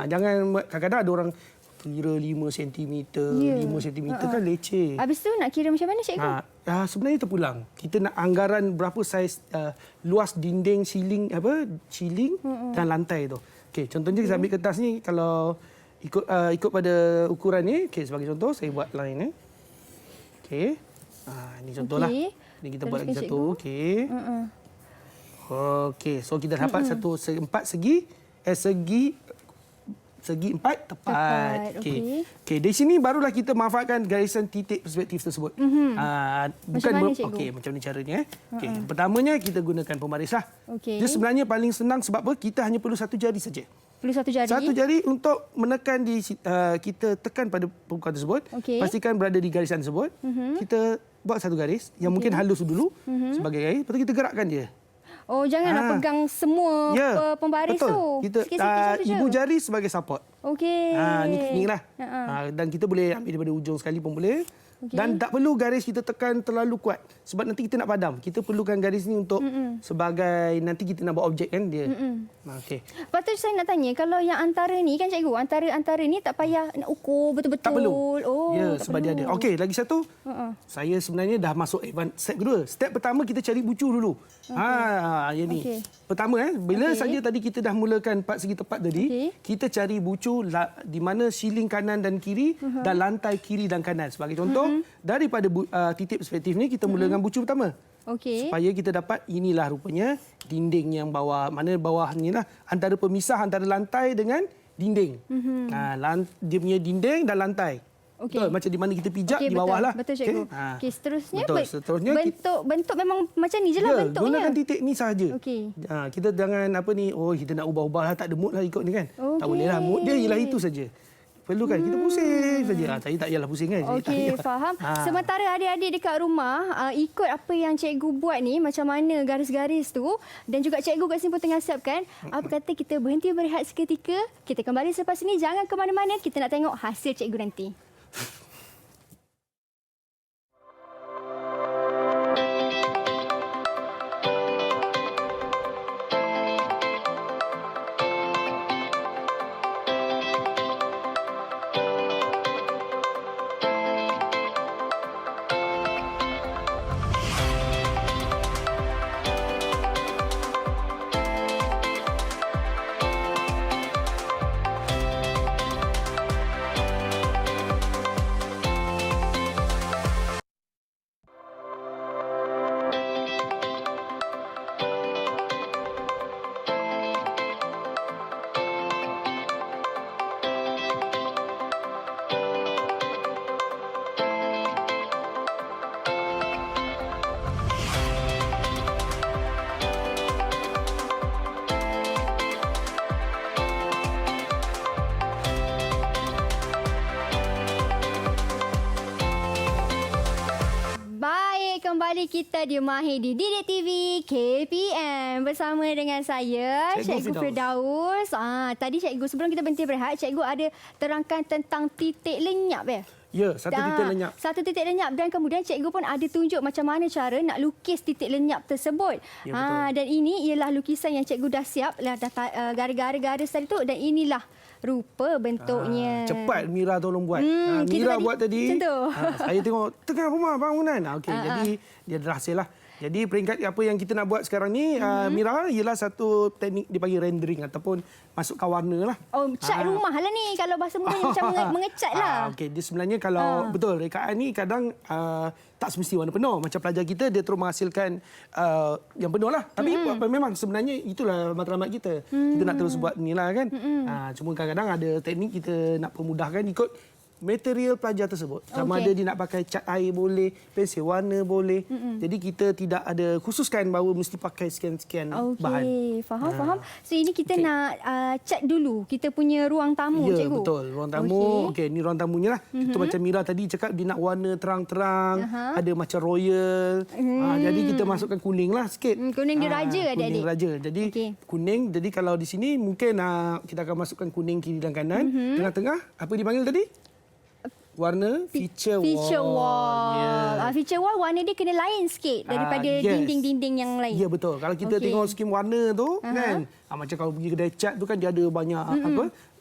jangan kadang-kadang ada orang kira 5 cm, 5 cm kan leceh. Habis tu nak kira macam mana cikgu? Sebenarnya terpulang. Kita nak anggaran berapa saiz luas dinding, ceiling dan lantai tu. Contohnya kita ambil kertas ni kalau ikut pada ukuran ni, sebagai contoh saya buat line Okey. Ini contohlah. Okey. Ni kita buat Teruskan, lagi satu. cikgu. Okey. Okey, so kita dapat empat segi empat tepat. Okey. Okey, di sini barulah kita manfaatkan garisan titik perspektif tersebut. Macam mana, cikgu? Okey, macam ni caranya. Okey, pertamanya kita gunakan pembarislah. Okey. Dia sebenarnya paling senang sebab apa? Kita hanya perlu satu jari saja. Perlu satu jari. Satu jari untuk menekan kita tekan pada pembukaan tersebut. Okey. Pastikan berada di garisan tersebut. Kita buat satu garis yang mungkin halus dulu sebagai garis. Lepas tu kita gerakkan dia. Oh, janganlah pegang semua pembaris betul. tu. Kita Sikit-sikit je. ibu jari sebagai support. Okey. Ni lah. Dan kita boleh ambil daripada ujung sekali pun boleh. Okey. Dan tak perlu garis kita tekan terlalu kuat. Sebab nanti kita nak padam. Kita perlukan garis ni untuk sebagai nanti kita nak buat objek kan dia. Okey. Lepas tu saya nak tanya, kalau yang antara ni kan cikgu, antara ni tak payah nak ukur betul-betul. Tak perlu. Oh, Ya, tak sebab dia ada. perlu. Okey, lagi satu. Saya sebenarnya dah masuk step kedua. Step pertama kita cari bucu dulu. Yang ni. Okey. Pertama bila Okey. saja tadi kita dah mulakan empat segi tepat tadi, Okey. kita cari bucu di mana siling kanan dan kiri dan lantai kiri dan kanan. Sebagai contoh, daripada titik perspektif ni kita mula dengan bucu pertama. Okey. Supaya kita dapat inilah rupanya dinding yang bawah. Mana bawah ni lah antara pemisah antara lantai dengan dinding. Dia punya dinding dan lantai. Okey. Betul, macam di mana kita pijak Okey, di bawah betul. lah. Betul, cikgu. Okey. Okey, seterusnya, Betul, seterusnya bentuk memang macam ni je lah bentuknya. gunakan titik ni sahaja. Okey. Kita jangan kita nak ubah-ubah lah, tak ada mood lah ikut ni kan. Tak Okey. boleh lah, mood dia ialah itu saja. Perlukan kita pusing saja. Saya tak payahlah pusing kan. Okey, faham. Sementara adik-adik dekat rumah ikut apa yang cikgu buat ni, macam mana garis-garis tu, dan juga cikgu kat sini pun tengah siapkan. Apa kata kita berhenti berehat seketika, kita kembali selepas ini, jangan ke mana-mana, kita nak tengok hasil cikgu nanti. Kembali kita di Mahir di Didik TV KPM bersama dengan saya Cikgu Firdaus. Tadi cikgu sebelum kita berhenti berehat, cikgu ada terangkan tentang titik lenyap Ya, satu titik lenyap. Satu titik lenyap dan kemudian cikgu pun ada tunjuk macam mana cara nak lukis titik lenyap tersebut. Ya, betul. Dan ini ialah lukisan yang cikgu dah siap, dah garis-garis tadi tu, dan inilah rupa bentuknya. Cepat Mira tolong buat. Kita Mira buat tadi. macam tu. Saya tengok tengah rumah bangunan. Okey, jadi dia berhasil lah. Jadi peringkat apa yang kita nak buat sekarang ni, Mira, ialah satu teknik dipanggil rendering ataupun masukkan warna lah. Oh, cat rumah lah ni. Kalau bahasa mudahnya macam mengecat lah. Okey, dia sebenarnya kalau betul rekaan ni kadang tak semesti warna penuh. Macam pelajar kita dia terus menghasilkan yang penuh lah. Tapi memang sebenarnya itulah matlamat kita. Kita nak terus buat ni lah kan. Cuma kadang-kadang ada teknik kita nak permudahkan ikut material pelajar tersebut. Sama ada dia nak pakai cat air boleh, pensel warna boleh. Jadi kita tidak ada khususkan bahawa mesti pakai sekian-sekian bahan. Okey, faham. So ini kita nak cat dulu kita punya ruang tamu, ya, cikgu. Betul, ruang tamu. Okey, ni ruang tamunya lah. Itu macam Mira tadi cakap dia nak warna terang-terang, ada macam royal. Jadi kita masukkan kuning lah sikit. Kuning diraja adik-adik. Kuning raja. Jadi kuning, jadi kalau di sini mungkin kita akan masukkan kuning kiri dan kanan. Tengah-tengah, apa dipanggil tadi? Warna feature wall. Yeah. Feature wall warna dia kena lain sikit daripada dinding-dinding yang lain. Ya, betul. Kalau kita tengok skim warna tu kan, macam kalau pergi kedai cat tu kan dia ada banyak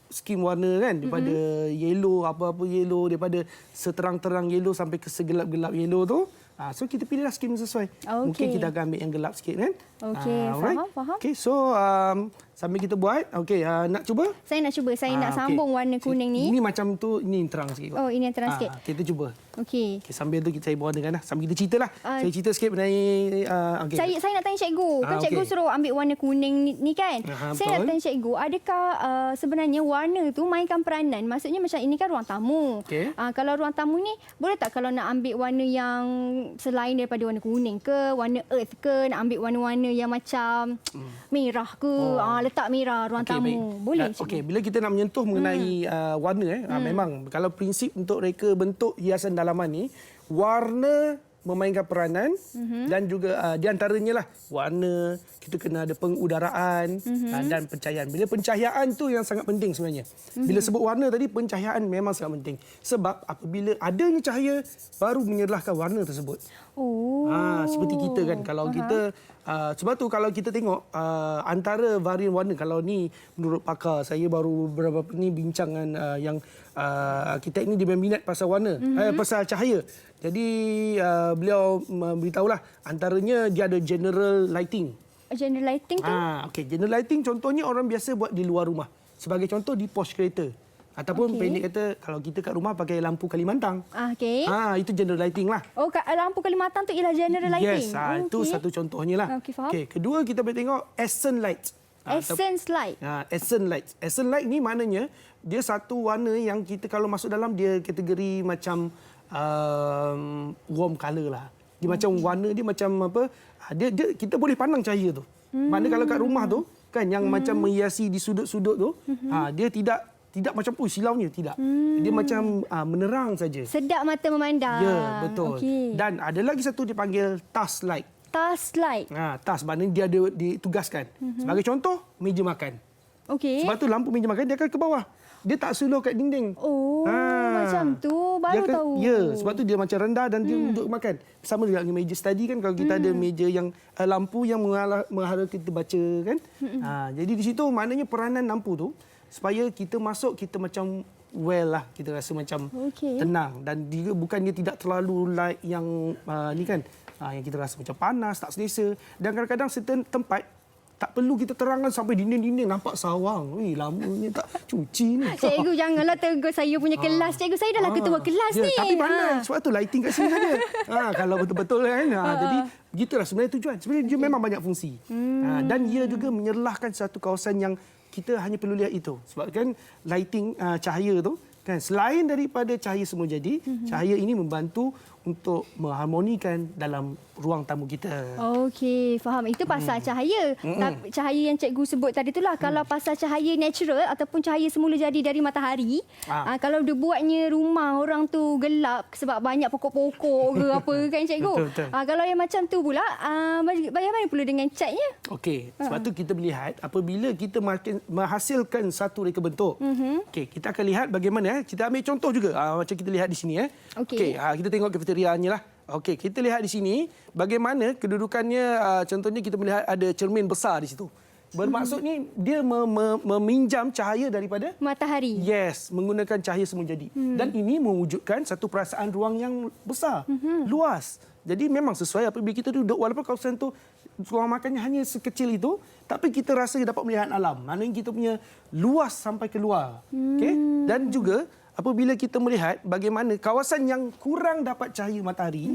skim warna kan, daripada yellow, apa-apa yellow, daripada seterang-terang yellow sampai ke segelap-gelap yellow tu. So kita pilihlah skim sesuai. Mungkin kita akan ambil yang gelap sikit kan. Okey, faham. Okey, so sambil kita buat. Okey, nak cuba? Saya nak cuba. Saya nak okey. sambung warna kuning ni. Ini macam tu, ini terang sikit. Oh, ini yang terang sikit. Kita cuba. Okey. Okay, sambil tu saya berwarnakan lah. Sambil kita cerita lah. Saya cerita sikit mengenai... okay. Saya nak tanya cikgu. Kan cikgu okey. suruh ambil warna kuning ni kan? Saya nak betul. tanya cikgu, adakah sebenarnya warna tu mainkan peranan? Maksudnya macam ini kan ruang tamu. Okey. Kalau ruang tamu ni, boleh tak kalau nak ambil warna yang selain daripada warna kuning ke, warna earth ke, nak ambil warna-warna yang macam merah ke, letak merah ruang tamu. Baik. Boleh cikgu? Okey, bila kita nak menyentuh mengenai warna, memang kalau prinsip untuk reka bentuk hiasan dalaman ni, warna memainkan peranan dan juga di antaranya lah warna, kita kena ada pengudaraan dan pencahayaan. Bila pencahayaan tu yang sangat penting sebenarnya. Bila sebut warna tadi, pencahayaan memang sangat penting. Sebab apabila adanya cahaya, baru menyerlahkan warna tersebut. Oh. Seperti kita kan, kalau kita sebab tu kalau kita tengok antara varian warna, kalau ni menurut pakar, saya baru beberapa ni bincangan yang arkitek ni dia berminat pasal warna, pasal cahaya. Jadi beliau memberitahulah antaranya dia ada general lighting. General lighting tu? Okey, general lighting contohnya orang biasa buat di luar rumah. Sebagai contoh di pos kereta. Ataupun pendek kata kalau kita kat rumah pakai lampu Kalimantan. Okey. Itu general lighting lah. Oh, lampu Kalimantan tu ialah general lighting? Yes, itu satu contohnya lah. Okey, faham. Kedua kita boleh tengok accent light. Essence light? Accent light. Accent light ni maknanya dia satu warna yang kita kalau masuk dalam dia kategori macam warm colour lah. Dia macam warna dia macam apa? Dia kita boleh pandang cahaya tu. Mana kalau kat rumah tu kan yang macam menghiasi di sudut-sudut tu, dia tidak macam silaunya tidak. Dia macam menerang saja. Sedap mata memandang. Ya, betul. Okay. Dan ada lagi satu dipanggil task light. Task light. Task maknanya dia ada ditugaskan. Sebagai contoh, meja makan. Okey. Sebab tu lampu meja makan dia akan ke bawah. Dia tak slow kat dinding. Oh, macam tu. Baru dia tahu. Ya, sebab tu dia macam rendah dan dia duduk makan. Sama juga dengan meja study kan, kalau kita ada meja yang lampu yang menghadap kita baca kan. Jadi di situ maknanya peranan lampu tu supaya kita masuk kita macam lah, kita rasa macam tenang dan dia bukan dia tidak terlalu light yang ni kan. Yang kita rasa macam panas, tak selesa. Dan kadang-kadang certain tempat tak perlu kita terangkan sampai dinding-dinding nampak sawang. Lamanya tak cuci ni. Cikgu janganlah tegur saya punya kelas. Cikgu saya dah lah ketua kelas ni. Tapi pandai. Sebab tu lighting kat sini saja. Kalau betul-betul kan. Jadi begitulah sebenarnya tujuan. Sebenarnya dia memang banyak fungsi. Dan ia juga menyerlahkan satu kawasan yang kita hanya perlu lihat itu. Sebab kan lighting cahaya tu kan selain daripada cahaya semua jadi, cahaya ini membantu untuk mengharmonikan dalam ruang tamu kita. Okey, faham. Itu pasal cahaya. Tapi cahaya yang cikgu sebut tadi itulah kalau pasal cahaya natural ataupun cahaya semula jadi dari matahari. Kalau dia buatnya rumah orang tu gelap sebab banyak pokok-pokok ke apa kan cikgu. Betul. Kalau yang macam tu pula bagaimana pula dengan catnya? Okey, sebab tu kita melihat apabila kita menghasilkan satu reka bentuk. Okey, kita akan lihat bagaimana kita ambil contoh juga macam kita lihat di sini Okey, kita tengok kafeterianya lah. Okey, kita lihat di sini bagaimana kedudukannya. Contohnya kita melihat ada cermin besar di situ. Bermaksud ni dia meminjam cahaya daripada matahari. Yes, menggunakan cahaya semula jadi. Dan ini mewujudkan satu perasaan ruang yang besar, luas. Jadi memang sesuai apabila kita duduk walaupun kawasan tu ruang makannya hanya sekecil itu, tapi kita rasa dapat melihat alam. Maknanya kita punya luas sampai keluar. Okey? Dan juga apabila kita melihat bagaimana kawasan yang kurang dapat cahaya matahari,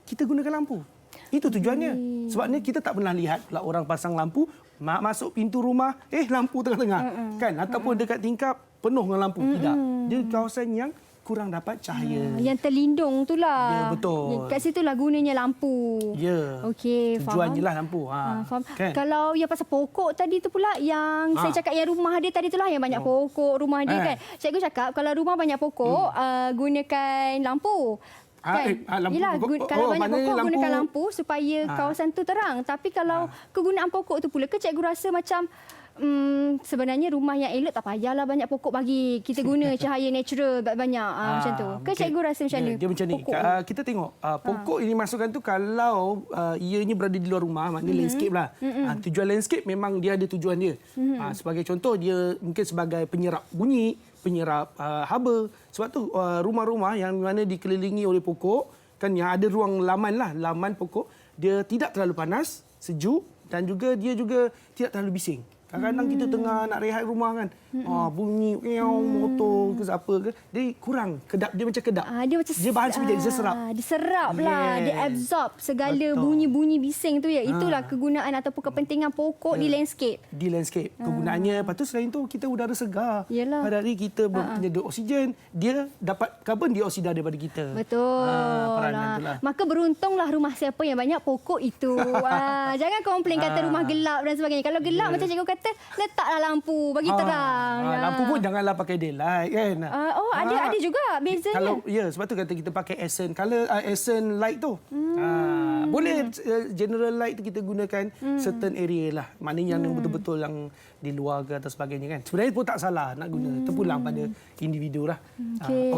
kita gunakan lampu. Itu tujuannya. Sebabnya kita tak pernah lihat pula orang pasang lampu, masuk pintu rumah, lampu tengah-tengah. Kan? Ataupun dekat tingkap, penuh dengan lampu. Tidak. Dia kawasan yang kurang dapat cahaya. Yang terlindung itulah. Ya, betul. Kat situlah gunanya lampu. Ya. Okey, faham. Tujuan je lah lampu. Faham. Kan? Kalau yang pasal pokok tadi tu pula yang saya cakap yang rumah dia tadi itulah yang banyak pokok rumah dia kan. Cikgu cakap kalau rumah banyak pokok gunakan lampu. Kan? Lampu. Yelah, kalau banyak pokok lampu, gunakan lampu supaya kawasan tu terang. Tapi kalau kegunaan pokok tu pula ke cikgu rasa macam sebenarnya rumah yang elok tak payahlah banyak pokok bagi. Kita guna cahaya natural banyak macam tu. Ke cikgu rasa macam mana? Dia macam ni. Kita tengok pokok ini masukkan tu kalau ianya berada di luar rumah, maknanya landscape lah. Tujuan landscape memang dia ada tujuan dia. Sebagai contoh dia mungkin sebagai penyerap bunyi, penyerap haba. Sebab tu rumah-rumah yang mana dikelilingi oleh pokok kan yang ada ruang laman lah, laman pokok, dia tidak terlalu panas, sejuk dan juga dia juga tidak terlalu bising. Kadang-kadang kita tengah nak rehat rumah kan. Bunyi motor ke apa ke. Dia kurang kedap, dia macam kedap. Dia bahan sepijak, dia serap. Diserap lah, dia absorb segala bunyi-bunyi bising tu ya. Itulah kegunaan ataupun kepentingan pokok di landscape. Di landscape. Kegunaannya, lepas tu selain tu kita udara segar. Yalah. Pada hari kita penyedut oksigen, dia dapat karbon dioksida daripada kita. Betul. Peranan itulah. Maka beruntunglah rumah siapa yang banyak pokok itu. Jangan komplain kata rumah gelap dan sebagainya. Kalau gelap macam cikgu kata, letaklah lampu bagi terang. Lampu pun janganlah pakai daylight kan. Ada juga bezanya. Kalau sebab tu kata kita pakai accent color, accent light tu. Boleh general light tu kita gunakan certain area lah. Maknanya yang betul-betul yang di luar ke atau sebagainya kan. Sebenarnya pun tak salah nak guna. Terpulang pada individu lah.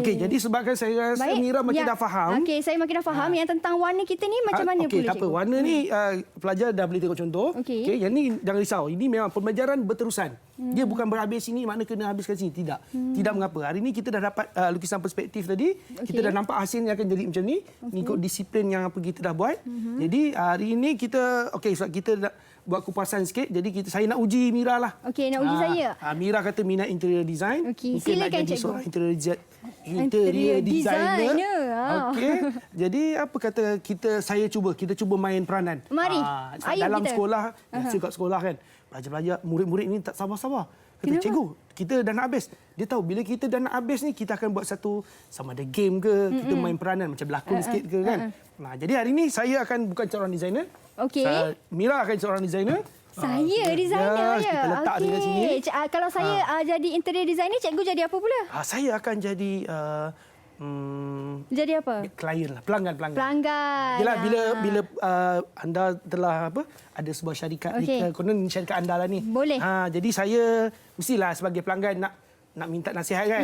Okey, jadi sebabkan saya rasa Mira makin dah faham. Okey, saya makin dah faham yang tentang warna kita ni macam mana pula cikgu? Tak apa, warna ni pelajar dah boleh tengok contoh. Okey, yang ni jangan risau. Ini memang pembelajaran berterusan. Dia bukan berhabis sini, makna kena habiskan sini. Tidak. Tidak mengapa. Hari ini kita dah dapat lukisan perspektif tadi. Kita dah nampak hasilnya akan jadi macam ni. Mengikut disiplin yang apa kita dah buat. Jadi hari ini kita, sebab kita dah buat kupasan sikit. Jadi saya nak uji Mira lah. Okey, nak uji saya. Mira kata minat interior design. Okey, mungkin silakan nak jadi cikgu. seorang interior designer. Okey. Jadi apa kata kita cuba main peranan. Mari. Dalam sekolah, biasa kat sekolah kan. Pelajar-pelajar, murid-murid ni tak sabar-sabar. Kata, cikgu, kita dah nak habis. Dia tahu bila kita dah nak habis ni, kita akan buat satu sama ada game ke, kita main peranan macam berlakon sikit ke kan. Jadi hari ni saya akan bukan seorang designer. Okey. Mira akan seorang designer. Saya designer ya. Kita letak dekat sini. Kalau saya jadi interior designer, cikgu jadi apa pula? Saya akan jadi jadi apa? klien lah, pelanggan. Pelanggan. Yelah, bila anda telah ada sebuah syarikat, konon syarikat anda lah ni. Boleh. Jadi saya mestilah sebagai pelanggan nak minta nasihat kan.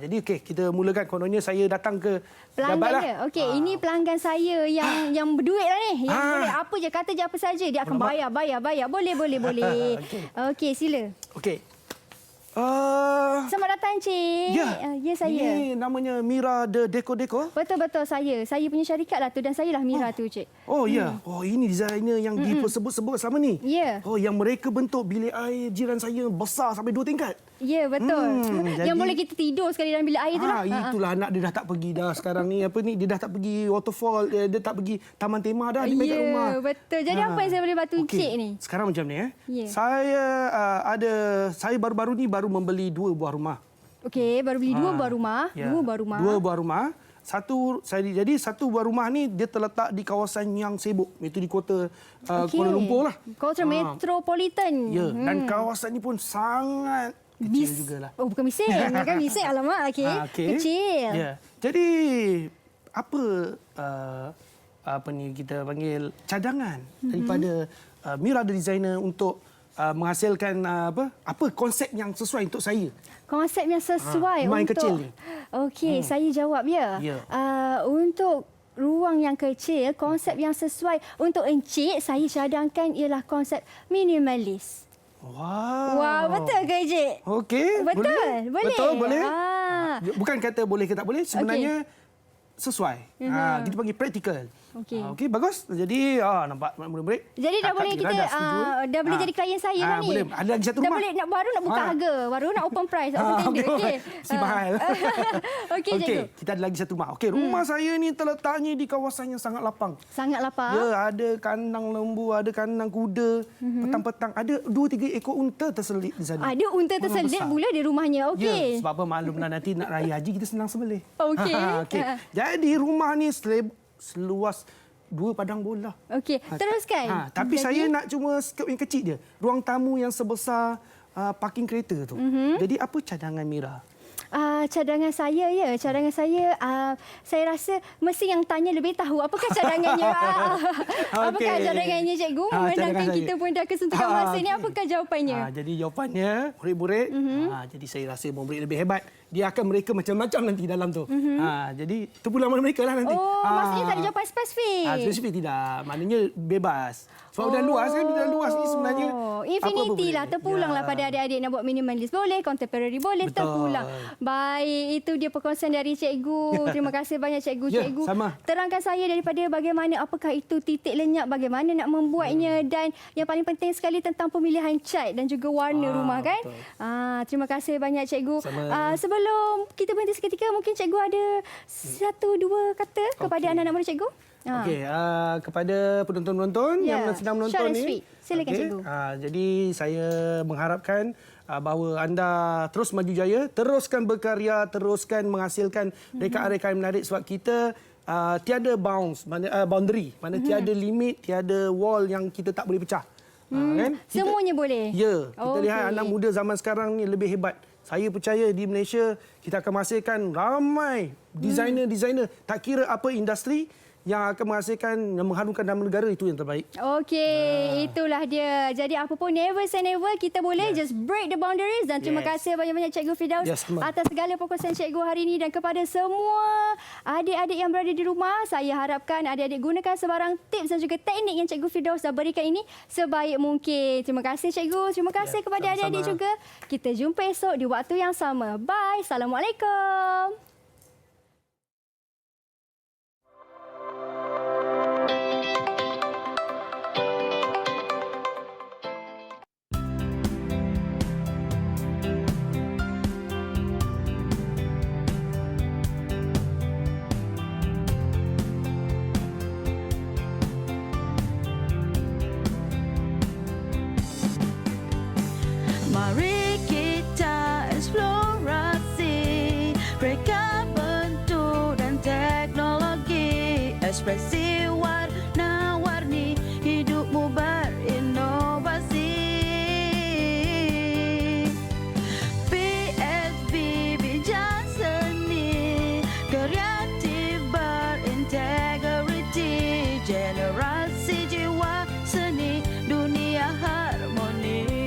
Jadi kita mulakan. Kononnya saya datang ke pelanggan lah. dia. Okey, ini pelanggan saya yang berduit lah ni. Yang boleh apa je, kata je apa saja, dia akan bayar. Boleh. Okey, sila. Okey. Selamat datang, Cik. Ya, saya. Ini namanya Mira The Deco. Betul, saya. Saya punya syarikat lah tu dan saya lah Mira tu, Cik. Ini designer yang disebut-sebut selama ni. Ya. Yang mereka bentuk bilik air jiran saya besar sampai 2 tingkat. Ya, betul. Yang boleh kita tidur sekali dalam bilik air tu lah. Itulah anak dia dah tak pergi dah sekarang ni. Dia dah tak pergi waterfall, dia tak pergi taman tema dah. Dia main kat rumah. Ya, betul. Jadi apa yang saya boleh bantu Cik ni? Sekarang macam ni Ya. Saya baru-baru ni membeli 2 buah rumah. Okey, baru beli 2 buah rumah. Ya. 2 buah rumah. 2 buah rumah. Satu buah rumah ni dia terletak di kawasan yang sibuk, iaitu di kota Kuala Lumpur lah. Kota Metropolitan. Ya, dan kawasan ni pun sangat kecil jugalah. Oh, bukan bising. Kan bising, alamak. Okey. Kecil. Ya. Jadi apa ni kita panggil cadangan daripada Mira The Designer untuk menghasilkan apa konsep yang sesuai untuk saya. Konsep yang sesuai rumah yang untuk kecil ni. Okey, saya jawab ya. Untuk ruang yang kecil, konsep yang sesuai untuk encik, saya cadangkan ialah konsep minimalis. Wah, betul ke, Encik? Okey. Boleh. Betul, boleh. Bukan kata boleh ke tak boleh, sebenarnya sesuai. Kita panggil praktikal. Okey, bagus. Jadi nampak murid-murid. Jadi dah boleh kita dah boleh jadi klien saya lah ni. Boleh. Ada lagi satu rumah. Dah boleh baru nak buka harga, baru nak open price, open tender. Okey. Si mahal. Okey, cikgu. Kita ada lagi satu rumah. Okey, rumah saya ni terletaknya di kawasan yang sangat lapang. Sangat lapang. Ya, ada kandang lembu, ada kandang kuda. Petang-petang ada 2-3 ekor unta terselit di sana. Ada unta terselit pula di rumahnya. Okey. Ya, sebab apa maklumlah nanti nak raya haji kita senang sembelih. Okey. Jadi rumah ni seluas 2 padang bola. Okey, teruskan. Tapi saya nak cuma skop yang kecil je. Ruang tamu yang sebesar parking kereta tu. Jadi apa cadangan Mira? Cadangan saya saya rasa mesti yang tanya lebih tahu apakah cadangannya. Apakah cadangannya, cikgu? Memandangkan kita pun dah kesuntukan masa ni, apakah jawapannya? Jadi jawapannya murid-murid, jadi saya rasa murid lebih hebat. Mereka macam-macam nanti dalam tu. Jadi itu pula mereka lah nanti. Maksudnya tak ada jawapan spesifik. Spesifik tidak. Maknanya bebas. Sebab dah luas kan, dah luas ni sebenarnya. Infinity lah, terpulanglah pada adik-adik nak buat minimalist. Boleh, contemporary boleh, Betul. terpulang. Baik, itu dia perkongsian dari cikgu. Terima kasih banyak cikgu. Ya, Cikgu sama. terangkan saya daripada bagaimana, apakah itu titik lenyap, bagaimana nak membuatnya dan yang paling penting sekali tentang pemilihan cat dan juga warna rumah kan. Terima kasih banyak cikgu. Sama. Sebelum kita berhenti seketika, mungkin cikgu ada satu dua kata kepada anak-anak muda cikgu. Okey, kepada penonton-penonton yang sedang menonton Short and ni. sweet. Silakan cikgu. Jadi saya mengharapkan bahawa anda terus maju jaya, teruskan berkarya, teruskan menghasilkan rekaan-rekaan menarik sebab kita tiada boundary, mana tiada limit, tiada wall yang kita tak boleh pecah. Kan? Semuanya boleh. Ya, kita lihat anak muda zaman sekarang ni lebih hebat. Saya percaya di Malaysia kita akan menghasilkan ramai designer-designer, tak kira apa industri yang akan menghasilkan, yang mengharumkan nama negara, itu yang terbaik. Okey, itulah dia. Jadi apa pun, never say never. Kita boleh just break the boundaries. Dan terima kasih banyak-banyak Cikgu Firdaus atas segala perkongsian cikgu hari ini. Dan kepada semua adik-adik yang berada di rumah, saya harapkan adik-adik gunakan sebarang tips dan juga teknik yang Cikgu Firdaus dah berikan ini sebaik mungkin. Terima kasih cikgu. Terima kasih kepada adik-adik juga. Kita jumpa esok di waktu yang sama. Bye. Assalamualaikum. Mari kita eksplorasi reka bentuk dan teknologi, ekspresi warna-warni hidupmu berinovasi. PSB bijak seni, kreatif berintegriti, generasi jiwa seni, dunia harmoni.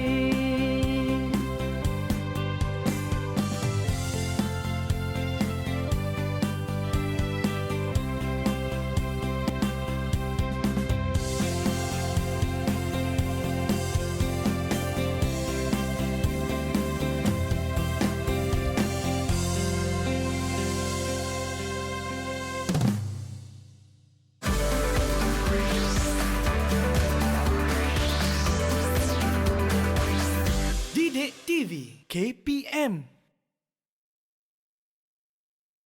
Didik TV KPM